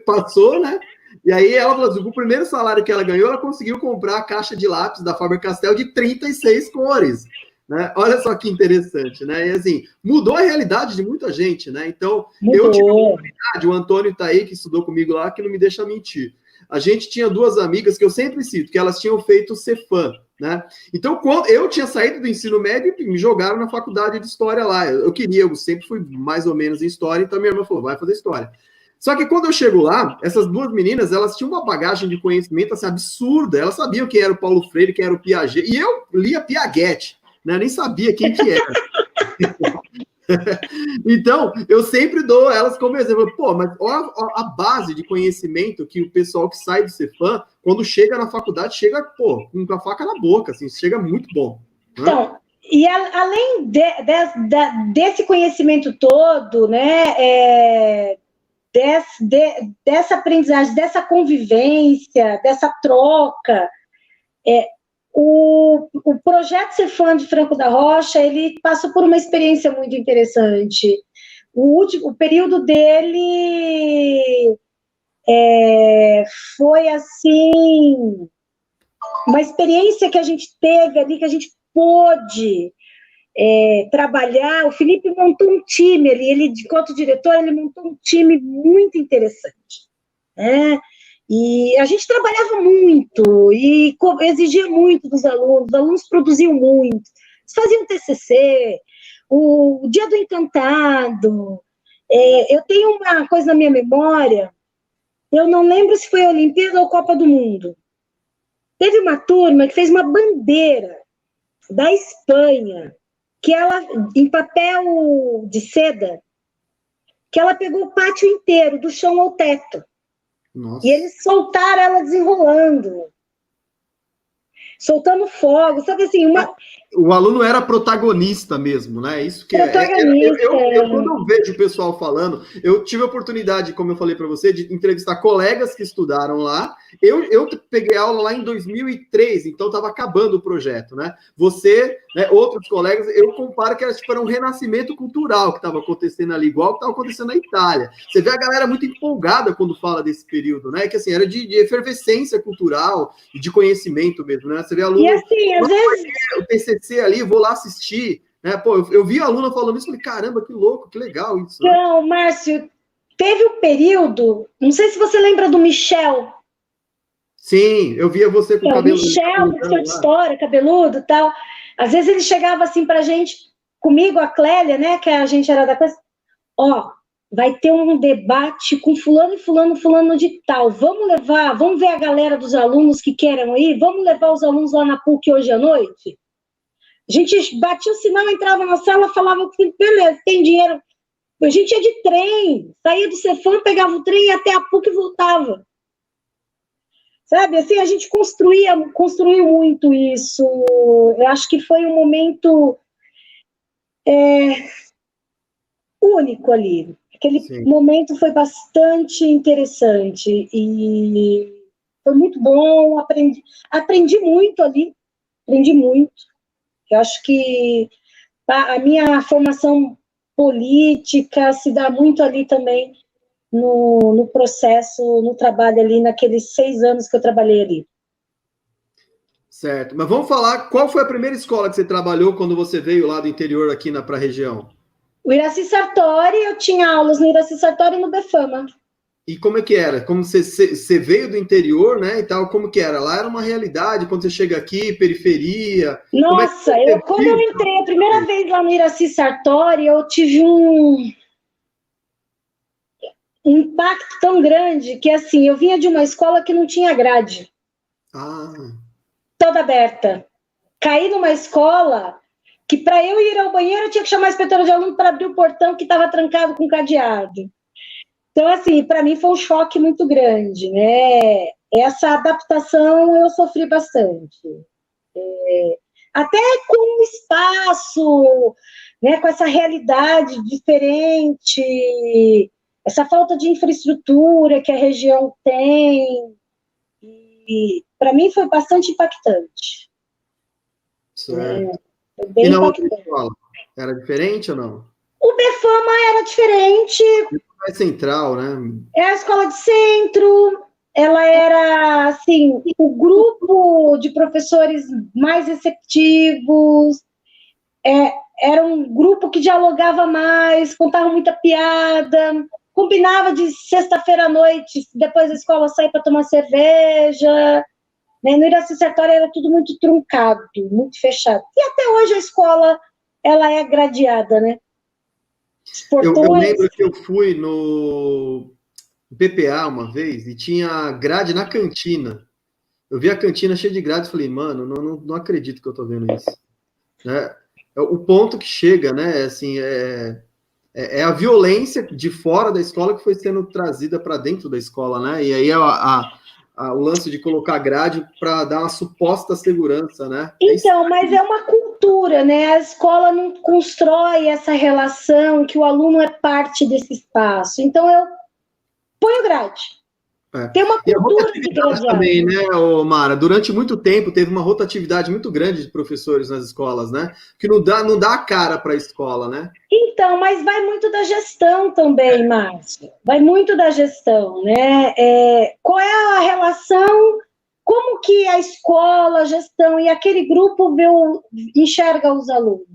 passou, né? E aí ela falou assim, o primeiro salário que ela ganhou, ela conseguiu comprar a caixa de lápis da Faber-Castell de 36 cores. Né? Olha só que interessante, né? E assim, mudou a realidade de muita gente, né? Então, eu tive a oportunidade, o Antônio está aí, que estudou comigo lá, que não me deixa mentir. A gente tinha 2 amigas que eu sempre cito, que elas tinham feito Cefam, né? Então, quando eu tinha saído do ensino médio, me jogaram na faculdade de História lá. Eu sempre fui mais ou menos em História, então minha irmã falou, vai fazer História. Só que quando eu chego lá, essas 2 meninas, elas tinham uma bagagem de conhecimento assim, absurda. Elas sabiam quem era o Paulo Freire, quem era o Piaget. E eu lia Piaget, né? Nem sabia quem que era. Então, eu sempre dou elas como exemplo. Pô, mas olha a base de conhecimento que o pessoal que sai do Cefam, quando chega na faculdade, chega, pô, com a faca na boca, assim, chega muito bom. Né? Então, e além desse conhecimento todo, né, dessa aprendizagem, dessa convivência, dessa troca, o projeto Cefam de Franco da Rocha, ele passou por uma experiência muito interessante. O período dele foi, assim, uma experiência que a gente teve ali, que a gente pôde trabalhar. O Felipe montou um time, ele enquanto diretor, ele montou um time muito interessante, né? E a gente trabalhava muito e exigia muito dos alunos, os alunos produziam muito, eles faziam TCC, o Dia do Encantado. Eu tenho uma coisa na minha memória, eu não lembro se foi a Olimpíada ou Copa do Mundo. Teve uma turma que fez uma bandeira da Espanha, que ela, em papel de seda, que ela pegou o pátio inteiro, do chão ao teto. Nossa. E eles soltaram ela desenrolando. soltando fogo, sabe assim, O aluno era protagonista mesmo, né? Isso que protagonista. Quando eu vejo o pessoal falando, eu tive a oportunidade, como eu falei para você, de entrevistar colegas que estudaram lá. Eu peguei aula lá em 2003, então estava acabando o projeto, né? Você, né, outros colegas, eu comparo que era um renascimento cultural que estava acontecendo ali, igual que estava acontecendo na Itália. Você vê a galera muito empolgada quando fala desse período, né? Que assim, era de efervescência cultural e de conhecimento mesmo, né? Você vê aluno... E assim, às vezes... O TCC ali, vou lá assistir, né? Pô, eu vi a aluna falando isso, falei, caramba, que louco, que legal isso. Né? Então, Márcio, teve um período, não sei se você lembra do Michel. Sim, eu via você com o cabelo... Michel, professor de história, cabeludo e tal. Às vezes ele chegava assim pra gente, comigo, a Clélia, né, que a gente era da coisa, ó, vai ter um debate com fulano e fulano de tal, vamos ver a galera dos alunos que querem ir, vamos levar os alunos lá na PUC hoje à noite? A gente batia o sinal, entrava na sala, falava assim, beleza, tem dinheiro. A gente ia de trem, saía do Cefam, pegava o trem, ia até a PUC e voltava. Sabe, assim, a gente construiu muito isso. Eu acho que foi um momento único ali. Aquele Sim. momento foi bastante interessante e foi muito bom, aprendi muito ali, aprendi muito. Eu acho que a minha formação política se dá muito ali também no processo, no trabalho ali, naqueles 6 anos que eu trabalhei ali. Certo, mas vamos falar, qual foi a primeira escola que você trabalhou quando você veio lá do interior aqui para a região? O Iraci Sartori, eu tinha aulas no Iraci Sartori e no Befama. E como é que era? Como você veio do interior, né, e tal, como que era? Lá era uma realidade, quando você chega aqui, periferia... Nossa, quando eu entrei a primeira vez lá no Iraci Sartori, eu tive um impacto tão grande que, assim, eu vinha de uma escola que não tinha grade. Toda aberta. Caí numa escola que, para eu ir ao banheiro, eu tinha que chamar a inspetora de aluno para abrir o portão que estava trancado com cadeado. Então, assim, para mim foi um choque muito grande, né? Essa adaptação eu sofri bastante. Até com o espaço, né, com essa realidade diferente, essa falta de infraestrutura que a região tem. E para mim foi bastante impactante. Certo. Bem e na outra escola? Era diferente ou não? O Befama era diferente. Mais central, né? É a escola de centro. Ela era, assim, o grupo de professores mais receptivos. Era um grupo que dialogava mais, contava muita piada, combinava de sexta-feira à noite, depois da escola, sair para tomar cerveja. No Iraci Sartori era tudo muito truncado, muito fechado. E até hoje a escola, ela é gradeada, né? Eu lembro que eu fui no PPA uma vez e tinha grade na cantina. Eu vi a cantina cheia de grade e falei, mano, não acredito que eu tô vendo isso. Né? O ponto que chega, né? Assim, é a violência de fora da escola que foi sendo trazida para dentro da escola, né? E aí o lance de colocar grade para dar uma suposta segurança, né? Então, mas é uma cultura, né? A escola não constrói essa relação que o aluno é parte desse espaço. Então, eu ponho grade. Tem uma cultura de gradear. Também, né, Mara? Durante muito tempo teve uma rotatividade muito grande de professores nas escolas, né? Que não dá a cara para a escola, né? Então, mas vai muito da gestão também, Márcio. Vai muito da gestão, né? Qual é a relação, como que a escola, a gestão e aquele grupo enxerga os alunos?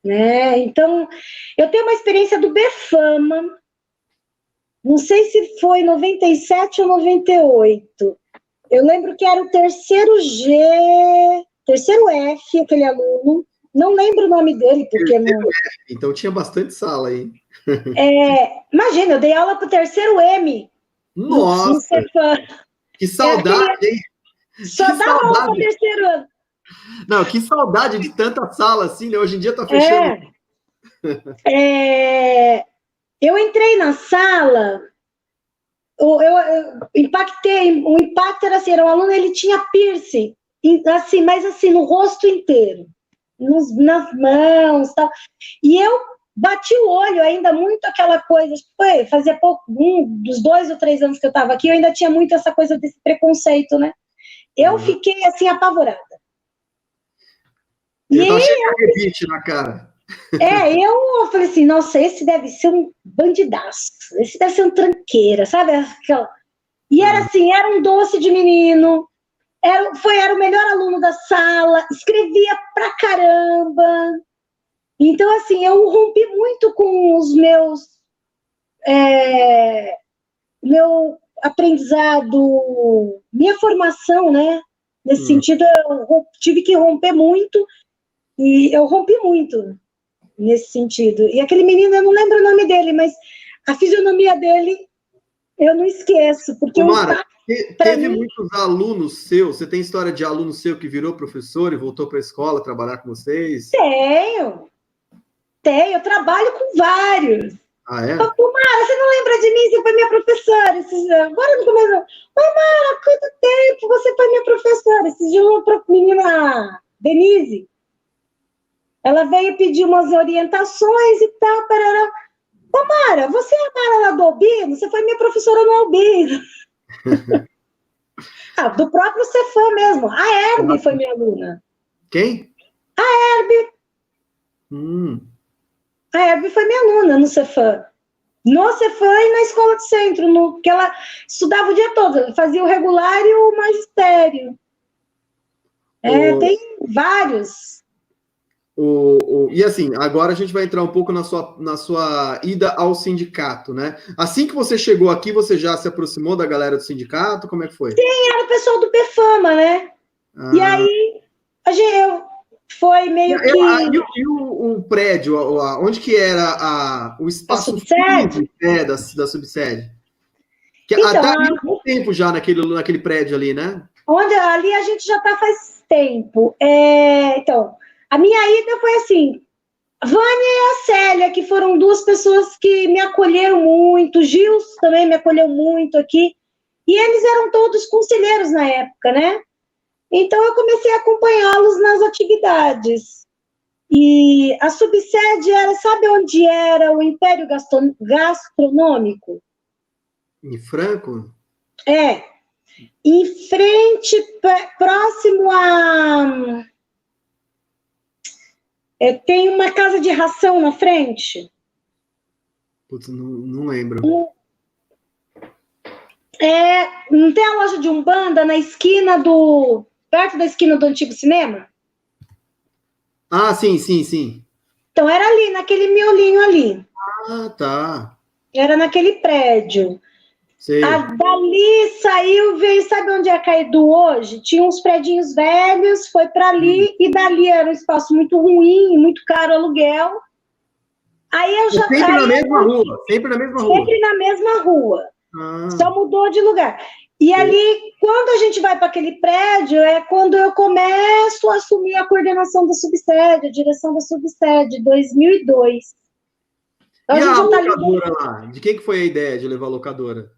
Né? Então, eu tenho uma experiência do Befama, não sei se foi 97 ou 98. Eu lembro que era o terceiro F, aquele aluno. Não lembro o nome dele, porque não... Então tinha bastante sala aí. Imagina, eu dei aula para o terceiro M. Nossa! Que saudade, hein? Só dava aula para o terceiro ano. Não, que saudade de tanta sala assim, né? Hoje em dia tá fechando. Eu entrei na sala, eu impactei, o impacto era assim, era um aluno, ele tinha piercing assim, mas assim, no rosto inteiro, nas mãos, tal. E eu bati o olho ainda muito aquela coisa, fazia pouco, dos 2 ou 3 anos que eu estava aqui, eu ainda tinha muito essa coisa desse preconceito, né? Eu fiquei, assim, apavorada. Ele tá cheio de rebite na cara. Eu falei assim, nossa, esse deve ser um bandidaço, esse deve ser um tranqueira, sabe? E era assim, era um doce de menino, era o melhor aluno da sala, escrevia pra caramba. Então, assim, eu rompi muito com os meu aprendizado, minha formação, né? Nesse sentido, eu tive que romper muito, e eu rompi muito nesse sentido. E aquele menino, eu não lembro o nome dele, mas a fisionomia dele eu não esqueço, porque Mara, teve muitos alunos seus, você tem história de aluno seu que virou professor e voltou para a escola trabalhar com vocês? Tenho, eu trabalho com vários. Ah, é? Mara, você não lembra de mim? Você foi minha professora. Agora no começo. Mara, quanto tempo você foi minha professora? Esses dias uma menina, Denise, ela veio pedir umas orientações e tal, parará. Mara, você é a Mara lá do Albino? Você foi minha professora no Albino. Do próprio Cefam mesmo. A Herbie foi minha aluna. Quem? A Herbie. A Herbie foi minha aluna no Cefam. No Cefam e na escola de centro, que ela estudava o dia todo. Ela fazia o regular e o magistério. Tem vários. E assim, agora a gente vai entrar um pouco na sua ida ao sindicato, né? Assim que você chegou aqui, você já se aproximou da galera do sindicato? Como é que foi? Sim, era o pessoal do PFAMA, né? E aí, foi meio que... E o prédio, onde que era o espaço físico da subsede? Que então, tá há muito tempo já naquele prédio ali, né? Ali a gente já tá faz tempo. Então, a minha ida foi assim, Vânia e a Célia, que foram 2 pessoas que me acolheram muito, Gils também me acolheu muito aqui, e eles eram todos conselheiros na época, né? Então eu comecei a acompanhá-los nas atividades. E a subsede era, sabe onde era o Império Gastronômico? Em Franco? Em frente, próximo a... tem uma casa de ração na frente. Putz, não lembro. Não tem a loja de Umbanda na esquina perto da esquina do antigo cinema? Ah, sim. Então, era ali, naquele miolinho ali. Ah, tá. Era naquele prédio. Dali saiu, veio, sabe onde é Caidu hoje? Tinha uns predinhos velhos, foi para ali, e dali era um espaço muito ruim, muito caro aluguel. Aí eu já... Sempre na mesma rua. Sempre na mesma rua. Só mudou de lugar. E ali, quando a gente vai para aquele prédio, é quando eu começo a assumir a coordenação da subsede, a direção da subsede, 2002. Então, e a locadora lá? De quem que foi a ideia de levar a locadora?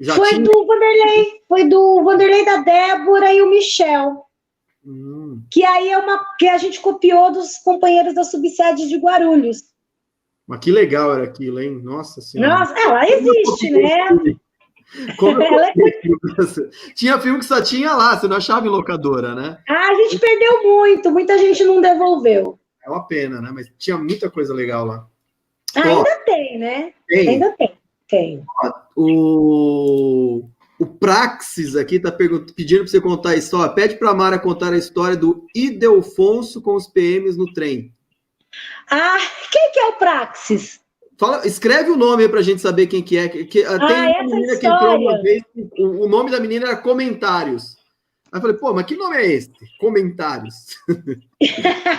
Do Vanderlei. Foi do Vanderlei, da Débora e o Michel. Que aí que a gente copiou dos companheiros da subsede de Guarulhos. Mas que legal era aquilo, hein? Nossa Senhora. Nossa, ela existe, né? Tinha filme que só tinha lá, você não achava em locadora, né? A gente perdeu muito, muita gente não devolveu. É uma pena, né? Mas tinha muita coisa legal lá. Ainda tem, né? Ainda tem. O Praxis aqui tá pedindo para você contar a história. Pede para a Mara contar a história do Ildefonso com os PMs no trem. Quem que é o Praxis? Escreve o nome aí pra gente saber quem que é. Tem uma menina que entrou uma vez, o nome da menina era Comentários. Aí eu falei, mas que nome é esse? Comentários.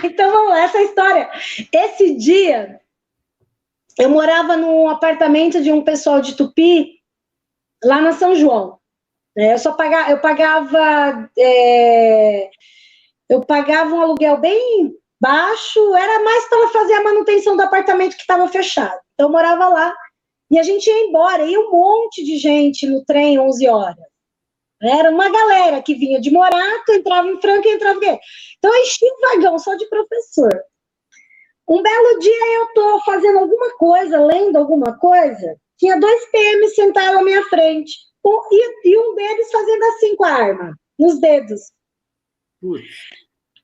Então vamos lá, essa história. Esse dia, eu morava num apartamento de um pessoal de Tupi, lá na São João. Eu pagava um aluguel bem baixo, era mais para fazer a manutenção do apartamento que estava fechado. Então, eu morava lá. E a gente ia embora, ia um monte de gente no trem, 11 horas. Era uma galera que vinha de Morato, entrava em Franca e entrava... Então, eu enchi o vagão só de professor. Um belo dia, eu estou fazendo alguma coisa, lendo alguma coisa, tinha 2 PM sentados à minha frente, e um deles fazendo assim com a arma, nos dedos.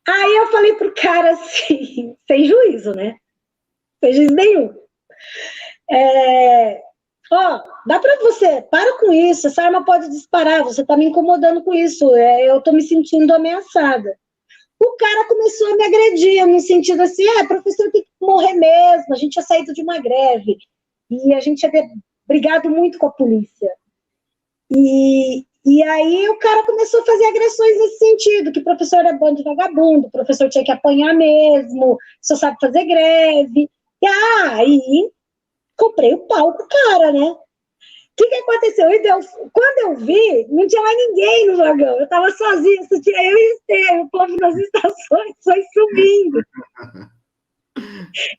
Aí eu falei pro cara assim, sem juízo, né? Sem juízo nenhum. Dá para você, para com isso, essa arma pode disparar, você está me incomodando com isso, eu estou me sentindo ameaçada. O cara começou a me agredir, no sentido assim, professor tem que morrer mesmo, a gente tinha saído de uma greve, e a gente tinha brigado muito com a polícia. E aí o cara começou a fazer agressões nesse sentido, que o professor é bando de vagabundo, o professor tinha que apanhar mesmo, só sabe fazer greve. E aí comprei o pau pro cara, né? O que aconteceu? Quando eu vi, não tinha mais ninguém no vagão, eu estava sozinha, só tinha eu e o Estevam, o povo nas estações foi subindo.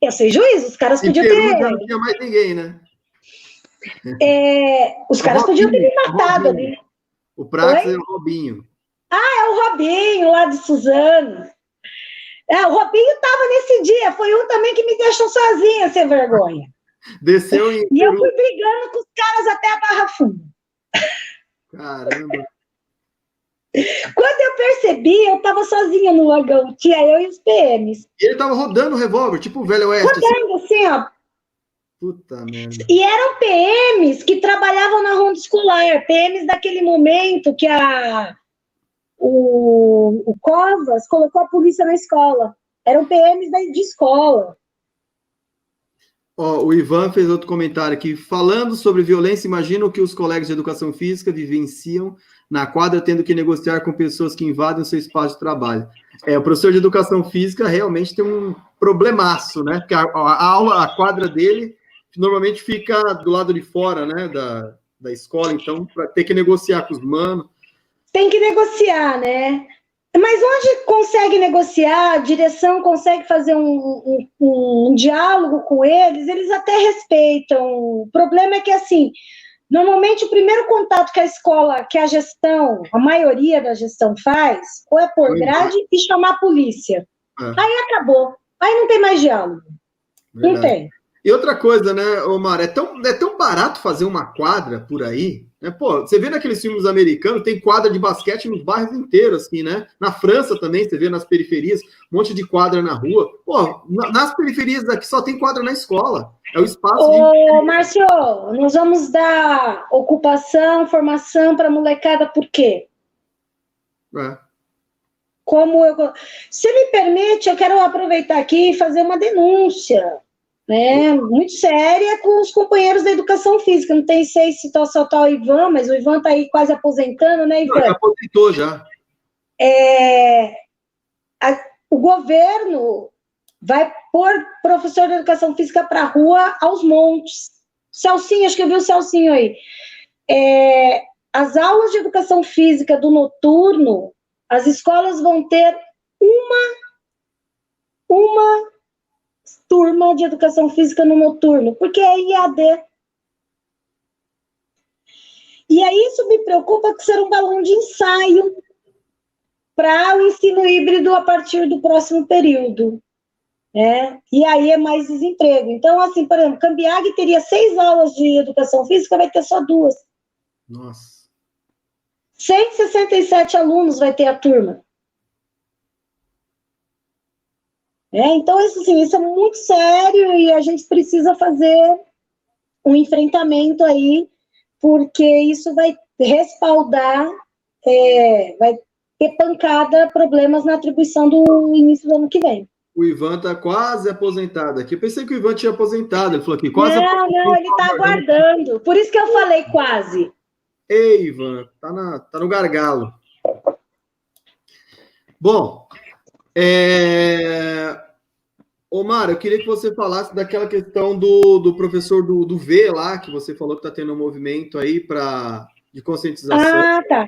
Eu sei juízo, os caras podiam ter... Não tinha mais ninguém, né? Os caras podiam ter me matado ali. O Praxis é o Robinho. É o Robinho, lá de Suzano. O Robinho estava nesse dia, foi um também que me deixou sozinha, sem vergonha. Desceu em... E eu fui brigando com os caras até a Barra Funda. Caramba. Quando eu percebi, eu estava sozinha no vagão, tinha eu e os PMs. E ele estava rodando o revólver, tipo o Velho Oeste. Rodando, assim, ó. Puta merda. E eram PMs que trabalhavam na ronda escolar, PMs daquele momento que o Covas colocou a polícia na escola. Eram PMs de escola. O Ivan fez outro comentário aqui. Falando sobre violência, imagino que os colegas de educação física vivenciam na quadra tendo que negociar com pessoas que invadem o seu espaço de trabalho. O professor de educação física realmente tem um problemaço, né? Porque a quadra dele normalmente fica do lado de fora, né? Da escola, então, para ter que negociar com os manos. Tem que negociar, né? Mas onde consegue negociar, a direção consegue fazer um diálogo com eles até respeitam. O problema é que, assim, normalmente o primeiro contato que a escola, que a gestão, a maioria da gestão faz, ou é por grade e chamar a polícia. Aí acabou. Aí não tem mais diálogo. Verdade. Não tem. E outra coisa, né, Omar, é tão barato fazer uma quadra por aí, né? Pô, você vê naqueles filmes americanos, tem quadra de basquete nos bairros inteiros, assim, né? Na França também, você vê nas periferias, um monte de quadra na rua. Pô, nas periferias daqui só tem quadra na escola. É o espaço Márcio, nós vamos dar ocupação, formação para molecada, por quê? Se me permite, eu quero aproveitar aqui e fazer uma denúncia, né, muito séria com os companheiros da educação física. Não sei se estou soltar o Ivan, mas o Ivan está aí quase aposentando, né, Ivan? Não, já aposentou, já. O governo vai pôr professor de educação física para a rua aos montes. Celcinho, acho que eu vi o Celcinho aí. As aulas de educação física do noturno, as escolas vão ter uma turma de educação física no noturno, porque é IAD. E aí isso me preocupa que será um balão de ensaio para o ensino híbrido a partir do próximo período. E aí é mais desemprego. Então, assim, por exemplo, Cambiag teria 6 aulas de educação física, vai ter só 2. Nossa. 167 alunos vai ter a turma. Então, assim, isso é muito sério e a gente precisa fazer um enfrentamento aí, porque isso vai respaldar, vai ter pancada, problemas na atribuição do início do ano que vem. O Ivan está quase aposentado aqui. Eu pensei que o Ivan tinha aposentado. Ele falou aqui, quase aposentado. Não, ele está aguardando. Por isso que eu falei quase. Ei, Ivan, tá no gargalo. Bom, Omar, eu queria que você falasse daquela questão do professor do V lá, que você falou que está tendo um movimento aí de conscientização. Ah, tá.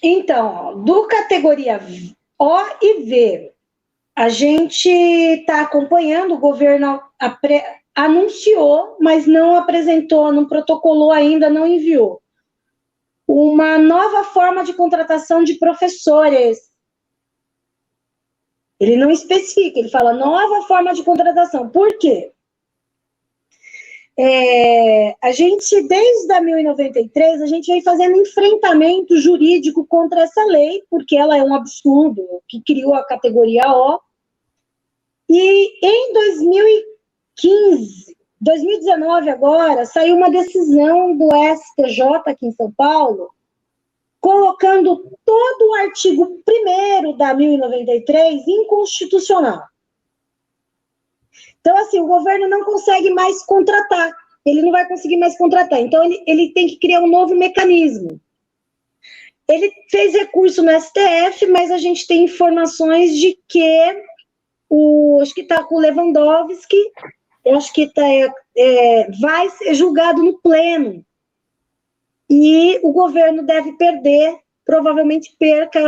Então, do categoria O e V, a gente está acompanhando, o governo anunciou, mas não apresentou, não protocolou ainda, não enviou. uma nova forma de contratação de professores. Ele não especifica, ele fala nova forma de contratação. Por quê? A gente, desde a 1093, a gente vem fazendo enfrentamento jurídico contra essa lei, porque ela é um absurdo, que criou a categoria O. E em 2019 agora, saiu uma decisão do STJ aqui em São Paulo, colocando todo o artigo 1º da 1093 inconstitucional. Então, assim, o governo não consegue mais contratar, ele não vai conseguir mais contratar, então ele tem que criar um novo mecanismo. Ele fez recurso no STF, mas a gente tem informações de que acho que está com o Lewandowski, acho que vai ser julgado no pleno, e o governo deve perder, provavelmente perca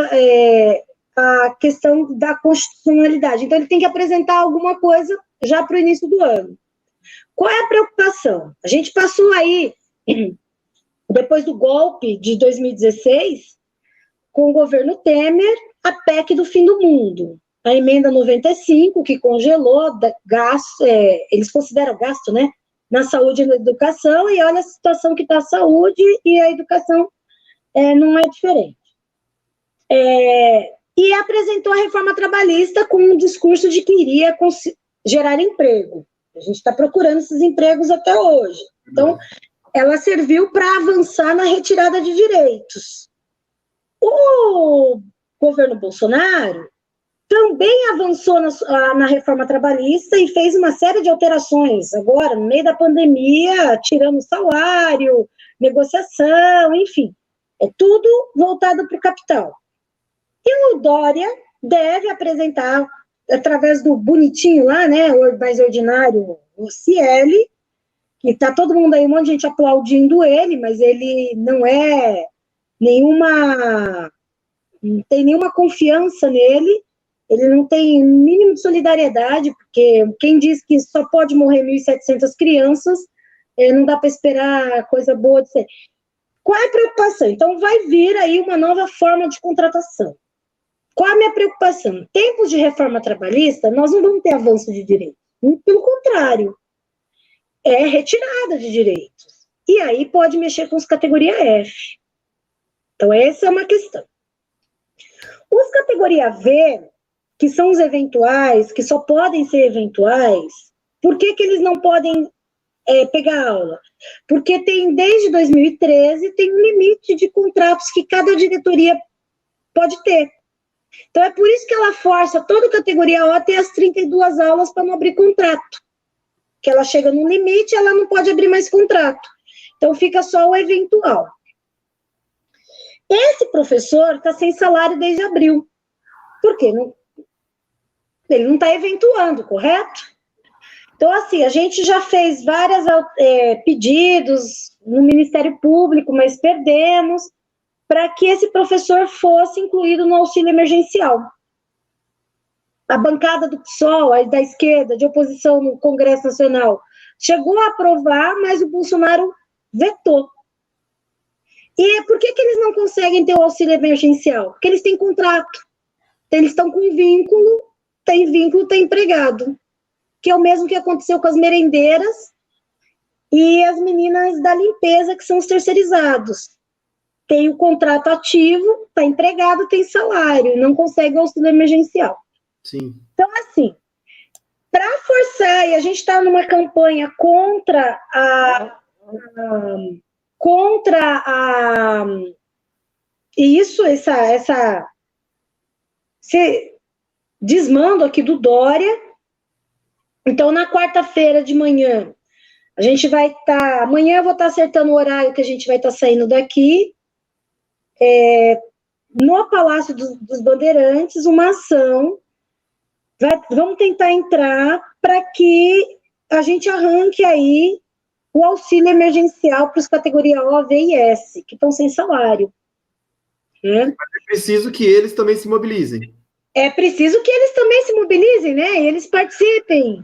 a questão da constitucionalidade. Então, ele tem que apresentar alguma coisa já para o início do ano. Qual é a preocupação? A gente passou aí, depois do golpe de 2016, com o governo Temer, a PEC do fim do mundo. A emenda 95, que congelou gasto, eles consideram gasto, né? Na saúde e na educação, e olha a situação que está a saúde e a educação não é diferente. E apresentou a reforma trabalhista com um discurso de que iria gerar emprego. A gente está procurando esses empregos até hoje. Então, ela serviu para avançar na retirada de direitos. O governo Bolsonaro também avançou na reforma trabalhista e fez uma série de alterações, agora, no meio da pandemia, tirando salário, negociação, enfim. É tudo voltado para o capital. E o Dória deve apresentar, através do bonitinho lá, né, o mais ordinário, o Cieli, que está todo mundo aí, um monte de gente aplaudindo ele, mas ele não tem nenhuma confiança nele, ele não tem mínimo de solidariedade, porque quem diz que só pode morrer 1.700 crianças, não dá para esperar coisa boa de ser. Qual é a preocupação? Então, vai vir aí uma nova forma de contratação. Qual é a minha preocupação? Tempos de reforma trabalhista, nós não vamos ter avanço de direitos. Pelo contrário, é retirada de direitos. E aí pode mexer com os categoria F. Então, essa é uma questão. Os categoria V, que são os eventuais, que só podem ser eventuais, por que eles não podem pegar aula? Porque desde 2013, tem um limite de contratos que cada diretoria pode ter. Então, é por isso que ela força toda a categoria O a ter as 32 aulas para não abrir contrato. Que ela chega num limite, ela não pode abrir mais contrato. Então, fica só o eventual. Esse professor está sem salário desde abril. Por quê? Ele não está eventuando, correto? Então, assim, a gente já fez vários pedidos no Ministério Público, mas perdemos, para que esse professor fosse incluído no auxílio emergencial. A bancada do PSOL, da esquerda, de oposição no Congresso Nacional, chegou a aprovar, mas o Bolsonaro vetou. E por que eles não conseguem ter o auxílio emergencial? Porque eles têm contrato. Eles estão com vínculo, tem empregado. Que é o mesmo que aconteceu com as merendeiras e as meninas da limpeza, que são os terceirizados. Tem o contrato ativo, está empregado, tem salário, não consegue o auxílio emergencial. Sim. Então, assim, para forçar, e a gente está numa campanha contra esse desmando aqui do Dória. Então, na quarta-feira de manhã, a gente vai estar... Amanhã eu vou estar acertando o horário que a gente vai estar saindo daqui, no Palácio dos Bandeirantes, uma ação. Vamos tentar entrar para que a gente arranque aí o auxílio emergencial para os categorias O, V e S, que estão sem salário. É preciso que eles também se mobilizem. É preciso que eles também se mobilizem, né? E eles participem.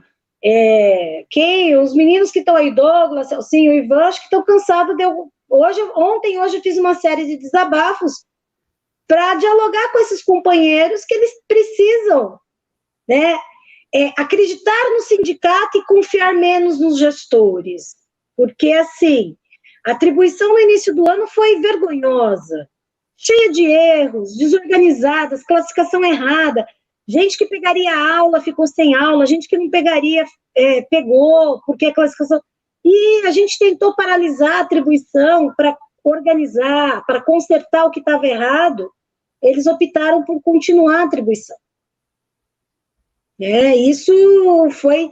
Os meninos que estão aí, Douglas, Celcinho e Ivan, acho que estão cansados de eu Ontem, hoje eu fiz uma série de desabafos para dialogar com esses companheiros que eles precisam, né, acreditar no sindicato e confiar menos nos gestores. Porque, assim, a atribuição no início do ano foi vergonhosa, cheia de erros, desorganizadas, classificação errada, gente que pegaria a aula ficou sem aula, gente que não pegaria pegou, porque a classificação... E a gente tentou paralisar a atribuição para organizar, para consertar o que estava errado, eles optaram por continuar a atribuição. Isso foi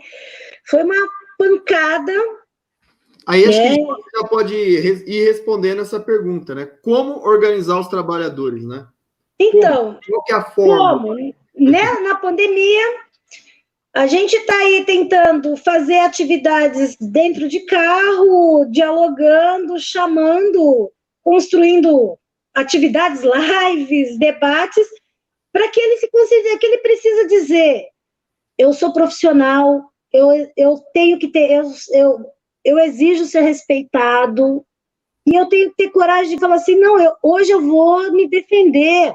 uma pancada. Aí acho que você já pode ir respondendo essa pergunta, né? Como organizar os trabalhadores, né? Então, qual que é a forma? Na pandemia, a gente está aí tentando fazer atividades dentro de carro, dialogando, chamando, construindo atividades, lives, debates, para que ele se considere, que ele precisa dizer, eu sou profissional, eu tenho que ter, eu exijo ser respeitado, e eu tenho que ter coragem de falar assim, não, hoje eu vou me defender.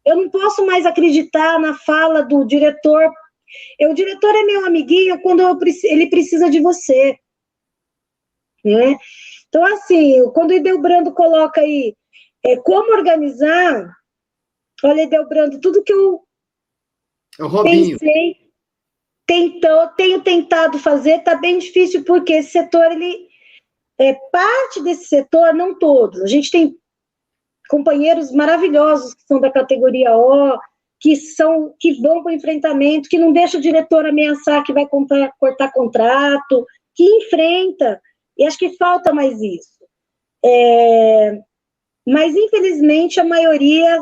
Eu não posso mais acreditar na fala do diretor. O diretor é meu amiguinho quando ele precisa de você. Né? Então, assim, quando o Ideobrando coloca aí como organizar, olha, Ideobrando, tudo que eu pensei, tenho tentado fazer, está bem difícil, porque esse setor, parte desse setor, não todos. A gente tem companheiros maravilhosos que são da categoria O, que vão para o enfrentamento, que não deixa o diretor ameaçar que vai cortar contrato, que enfrenta, e acho que falta mais isso. Mas, infelizmente, a maioria,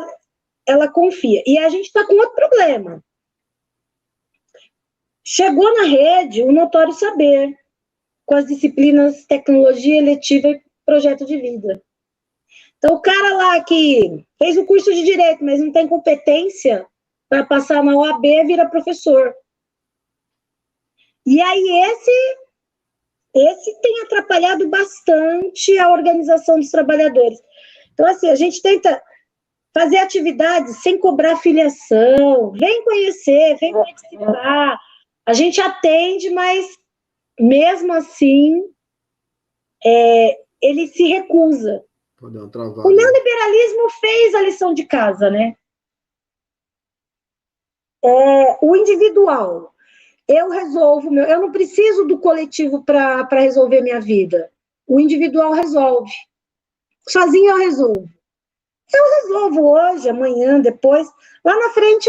ela confia. E a gente está com outro problema. Chegou na rede o Notório Saber, com as disciplinas Tecnologia Eletiva e Projeto de Vida. Então, o cara lá que fez o curso de Direito, mas não tem competência para passar na OAB, vira professor. E aí, esse tem atrapalhado bastante a organização dos trabalhadores. Então, assim, a gente tenta fazer atividades sem cobrar filiação, vem conhecer, vem participar. A gente atende, mas, mesmo assim, ele se recusa. O neoliberalismo fez a lição de casa, né? O individual. Eu resolvo, eu não preciso do coletivo para resolver minha vida. O individual resolve. Sozinho eu resolvo. Eu resolvo hoje, amanhã, depois. Lá na frente,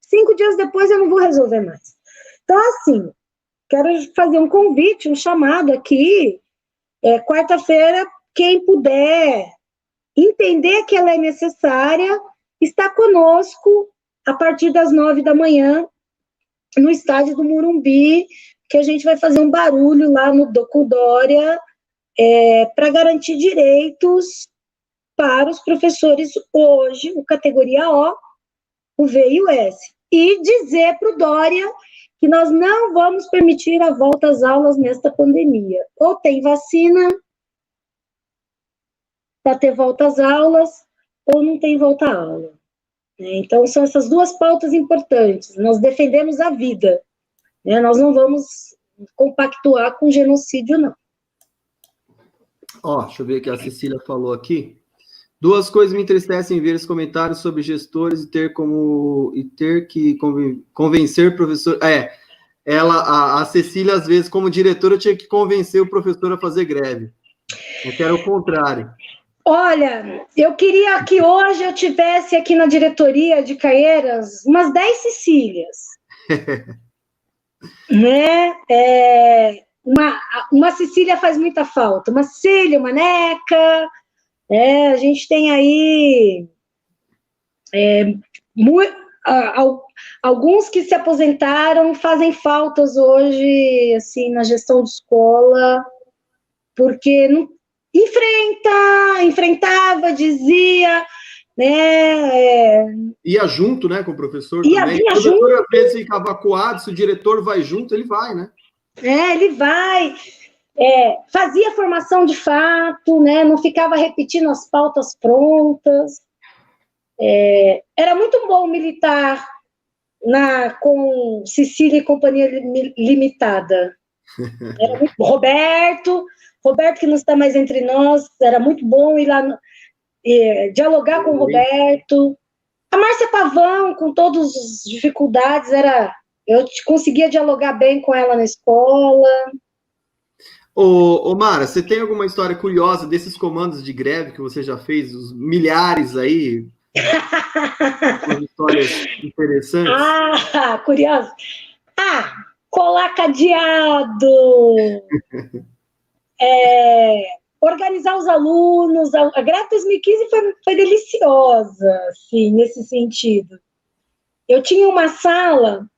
5 dias depois, eu não vou resolver mais. Então, assim, quero fazer um convite, um chamado aqui. Quarta-feira, quem puder entender que ela é necessária, está conosco a partir das 9 da manhã, no estádio do Morumbi, que a gente vai fazer um barulho lá no Docudória para garantir direitos para os professores hoje, o categoria O, o V e o S. E dizer para o Dória que nós não vamos permitir a volta às aulas nesta pandemia. Ou tem vacina para ter volta às aulas, ou não tem volta à aula. Então, são essas duas pautas importantes. Nós defendemos a vida. Nós não vamos compactuar com genocídio, não. Deixa eu ver o que a Cecília falou aqui. 2 coisas me entristecem em ver os comentários sobre gestores e ter que convencer o professor... a Cecília, às vezes, como diretora, tinha que convencer o professor a fazer greve. Eu quero o contrário. Olha, eu queria que hoje eu tivesse aqui na diretoria de Caieiras umas 10 Cecílias. Né? Uma Cecília faz muita falta. Uma Cecília, uma Neca. A gente tem aí alguns que se aposentaram, fazem faltas hoje, assim, na gestão de escola, porque não enfrentava, dizia, né? Ia junto, né, com o professor também. O professor, às vezes, ficava acuado, se o diretor vai junto, ele vai, né? Ele vai. Fazia formação de fato, né? Não ficava repetindo as pautas prontas. Era muito bom militar com Sicília e Companhia Limitada. Era muito bom. Roberto, que não está mais entre nós, era muito bom ir lá dialogar com o Roberto. A Márcia Pavão, com todas as dificuldades, eu conseguia dialogar bem com ela na escola. Ô, Mara, você tem alguma história curiosa desses comandos de greve que você já fez, os milhares aí? Histórias interessantes? Curioso. Colar cadeado. Organizar os alunos. A greve 2015 foi deliciosa, assim, nesse sentido. Eu tinha uma sala,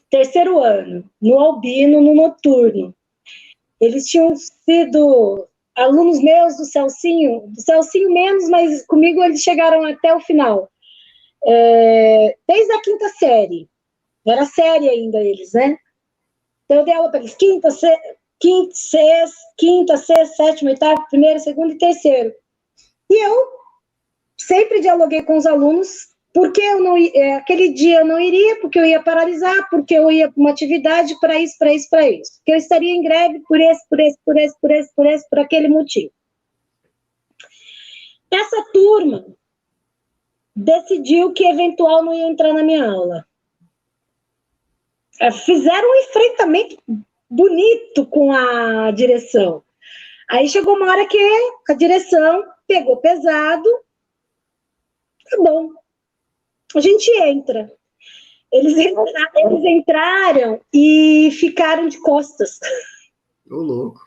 terceiro ano, no Albino, no noturno. Eles tinham sido alunos meus do Celcinho menos, mas comigo eles chegaram até o final. Desde a quinta série. Era série ainda eles, né? Então eu dei aula para eles quinta, sexta, sétima, oitava, primeiro, segundo e terceiro. E eu sempre dialoguei com os alunos, porque aquele dia eu não iria, porque eu ia paralisar, porque eu ia para uma atividade para isso, porque eu estaria em greve por aquele motivo. Essa turma decidiu que eventual não ia entrar na minha aula. Fizeram um enfrentamento bonito com a direção. Aí chegou uma hora que a direção pegou pesado. Tá bom, a gente entra. Eles entraram e ficaram de costas. Ô, louco.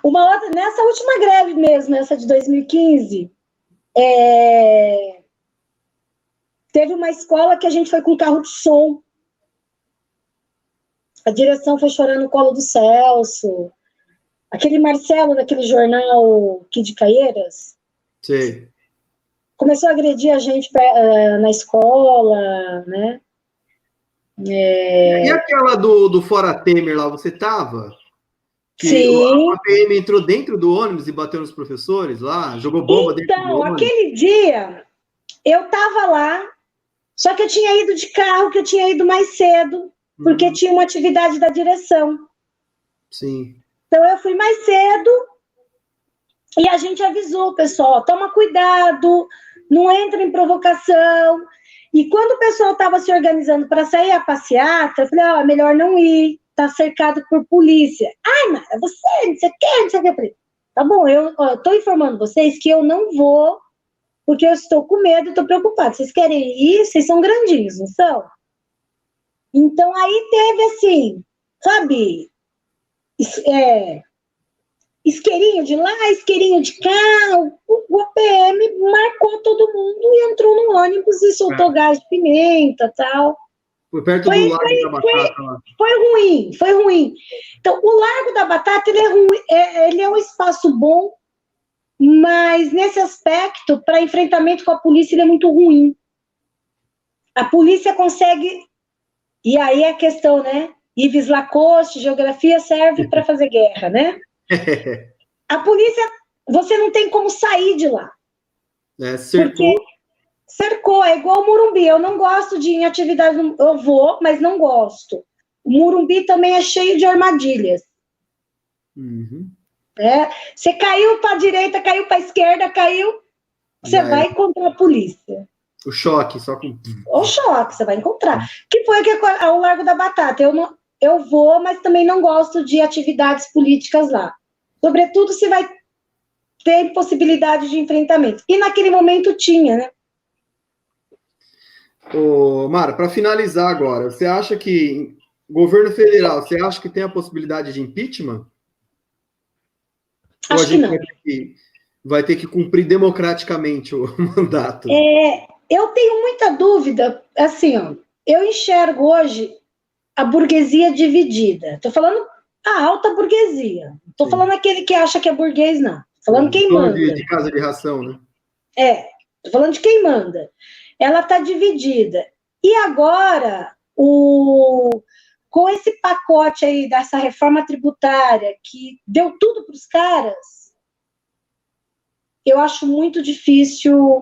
Uma outra, nessa última greve mesmo, essa de 2015, teve uma escola que a gente foi com carro de som. A direção foi chorar no colo do Celso. Aquele Marcelo, daquele jornal Kid Caieiras, Sim. começou a agredir a gente na escola, né? E aquela do Fora Temer lá, você tava? Sim. A PM entrou dentro do ônibus e bateu nos professores lá, jogou bomba dentro do ônibus. Então, aquele dia, eu tava lá, só que eu tinha ido de carro, que eu tinha ido mais cedo, porque tinha uma atividade da direção. Sim. Então, eu fui mais cedo e a gente avisou o pessoal, toma cuidado, não entra em provocação. E quando o pessoal estava se organizando para sair a passeata, eu falei, melhor não ir, tá cercado por polícia. Ai, Mara, você, não sei o que, não sei o que. Eu falei, tá bom, eu tô informando vocês que eu não vou, porque eu estou com medo, estou preocupada. Vocês querem ir? Vocês são grandinhos, não são? Então, aí teve assim, sabe, isqueirinho de lá, isqueirinho de cá, o APM marcou todo mundo e entrou no ônibus e soltou gás de pimenta e tal. Foi perto do Largo da Batata lá. Foi ruim. Então, o Largo da Batata, ele é ruim, ele é um espaço bom, mas nesse aspecto, para enfrentamento com a polícia, ele é muito ruim. A polícia consegue, e aí é a questão, né? Yves Lacoste, geografia serve para fazer guerra, né? A polícia, você não tem como sair de lá. Cercou. Porque cercou, é igual o Morumbi. Eu não gosto de ir em atividade, eu vou, mas não gosto. O Morumbi também é cheio de armadilhas. Você caiu para a direita, caiu para a esquerda, você vai encontrar a polícia. O choque, só com... O choque, você vai encontrar. Que foi ao Largo da Batata. Eu vou, mas também não gosto de atividades políticas lá. Sobretudo se vai ter possibilidade de enfrentamento. E naquele momento tinha, né? Ô, Mara, para finalizar agora, você acha que governo federal, você acha que tem a possibilidade de impeachment? Acho ou a gente que não. vai ter que cumprir democraticamente o mandato? Eu tenho muita dúvida, assim, eu enxergo hoje a burguesia dividida. Estou falando a alta burguesia. Não estou falando aquele que acha que é burguês, não. Estou falando quem manda. De casa de ração, né? Estou falando de quem manda. Ela está dividida. E agora, com com esse pacote aí dessa reforma tributária que deu tudo para os caras, eu acho muito difícil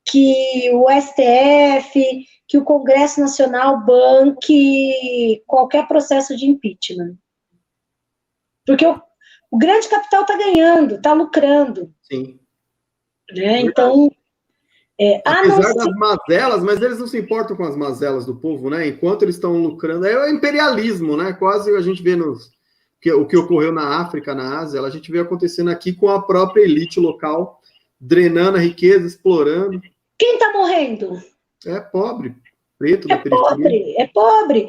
que o STF, que o Congresso Nacional banque qualquer processo de impeachment. Porque o grande capital está ganhando, está lucrando. Sim. Né? Então, apesar das mazelas, mas eles não se importam com as mazelas do povo, né? Enquanto eles estão lucrando, é o imperialismo, né? Quase a gente vê o que ocorreu na África, na Ásia, a gente vê acontecendo aqui com a própria elite local, drenando a riqueza, explorando. Quem está morrendo? É pobre, preto da periferia. É pobre.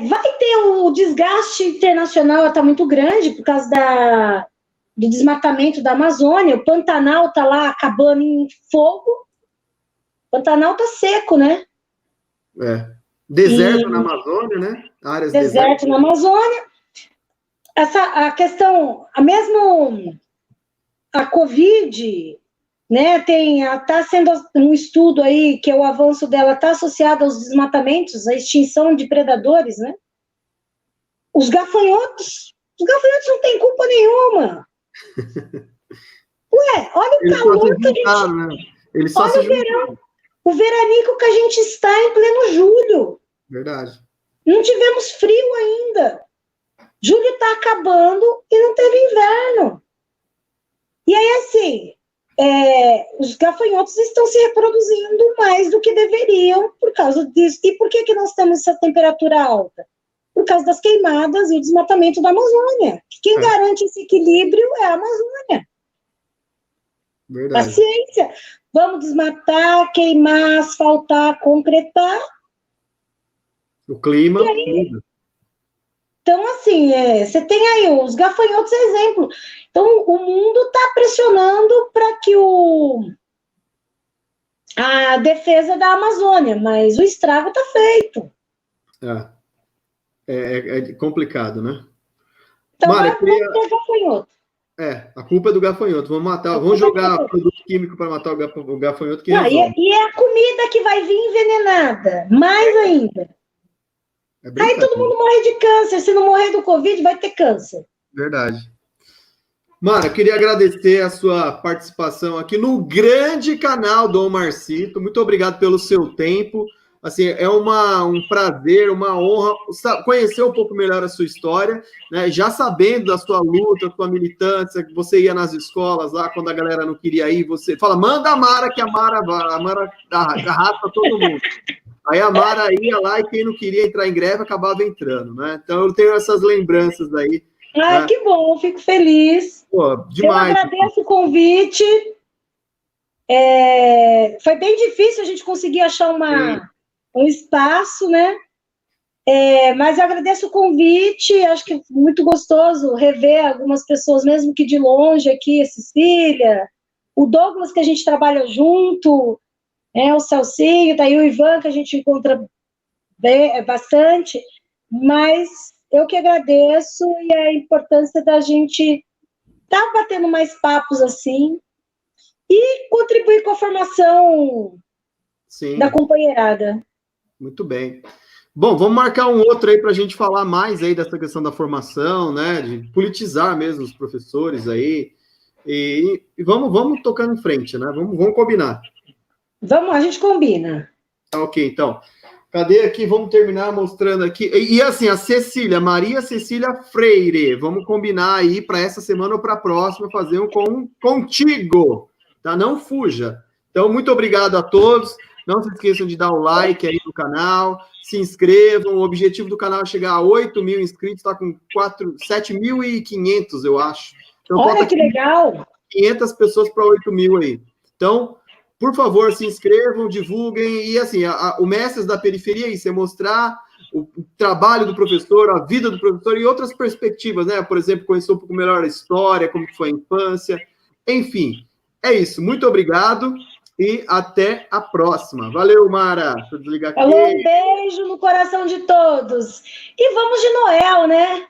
Vai ter o desgaste internacional, está muito grande por causa do desmatamento da Amazônia. O Pantanal está lá acabando em fogo. O Pantanal está seco, né? Deserto na Amazônia, né? Áreas deserto na Amazônia. A questão, a Covid, né, está sendo um estudo aí que o avanço dela está associado aos desmatamentos, à extinção de predadores, né? Os gafanhotos não têm culpa nenhuma. Ué, olha o calor que a gente... Né? Olha o veranico que a gente está em pleno julho. Verdade. Não tivemos frio ainda. Julho está acabando e não teve inverno. E aí, assim, os gafanhotos estão se reproduzindo mais do que deveriam por causa disso. E por que nós temos essa temperatura alta? Por causa das queimadas e o desmatamento da Amazônia. Quem garante esse equilíbrio é a Amazônia. Verdade. A ciência. Vamos desmatar, queimar, asfaltar, concretar. O clima. Então, assim, você tem aí os gafanhotos, exemplo. Então, o mundo está pressionando para que a defesa da Amazônia, mas o estrago está feito. É complicado, né? Então, Mara, ter gafanhoto. A culpa é do gafanhoto. Vamos jogar produto químico para matar o gafanhoto que resolve. E é a comida que vai vir envenenada, mais ainda. Aí todo mundo morre de câncer. Se não morrer do Covid, vai ter câncer. Verdade. Mara, eu queria agradecer a sua participação aqui no grande canal Dom Marcito. Muito obrigado pelo seu tempo. Assim, é um prazer, uma honra conhecer um pouco melhor a sua história, né? Já sabendo da sua luta, da sua militância, que você ia nas escolas lá, quando a galera não queria ir, você fala, manda a Mara, que a Mara arrasta todo mundo. Aí a Mara ia lá e quem não queria entrar em greve acabava entrando, né? Então eu tenho essas lembranças aí. Né? Que bom, fico feliz. Pô, demais. Eu agradeço o convite. Foi bem difícil a gente conseguir achar um espaço, né? Mas eu agradeço o convite, acho que é muito gostoso rever algumas pessoas, mesmo que de longe aqui, a Cecília, o Douglas, que a gente trabalha junto, o Celcinho, daí o Ivan, que a gente encontra bastante, mas eu que agradeço e a importância da gente estar batendo mais papos assim e contribuir com a formação da companheirada. Muito bem. Bom, vamos marcar um outro aí para a gente falar mais aí dessa questão da formação, né? De politizar mesmo os professores aí. E vamos tocando em frente, né? Vamos combinar. Vamos, a gente combina. Ok, então. Cadê aqui? Vamos terminar mostrando aqui. E assim, a Cecília, Maria Cecília Freire. Vamos combinar aí para essa semana ou para a próxima fazer contigo, tá? Não fuja. Então, muito obrigado a todos. Não se esqueçam de dar o like aí no canal, se inscrevam. O objetivo do canal é chegar a 8 mil inscritos, está com 7.500, eu acho. Então, olha que legal! 500 pessoas para 8 mil aí. Então, por favor, se inscrevam, divulguem. E assim, o Mestres da Periferia é isso, é mostrar o trabalho do professor, a vida do professor e outras perspectivas, né? Por exemplo, conhecer um pouco melhor a história, como foi a infância. Enfim, é isso. Muito obrigado. E até a próxima. Valeu, Mara. Deixa eu desligar aqui. Um beijo no coração de todos. E vamos de Noel, né?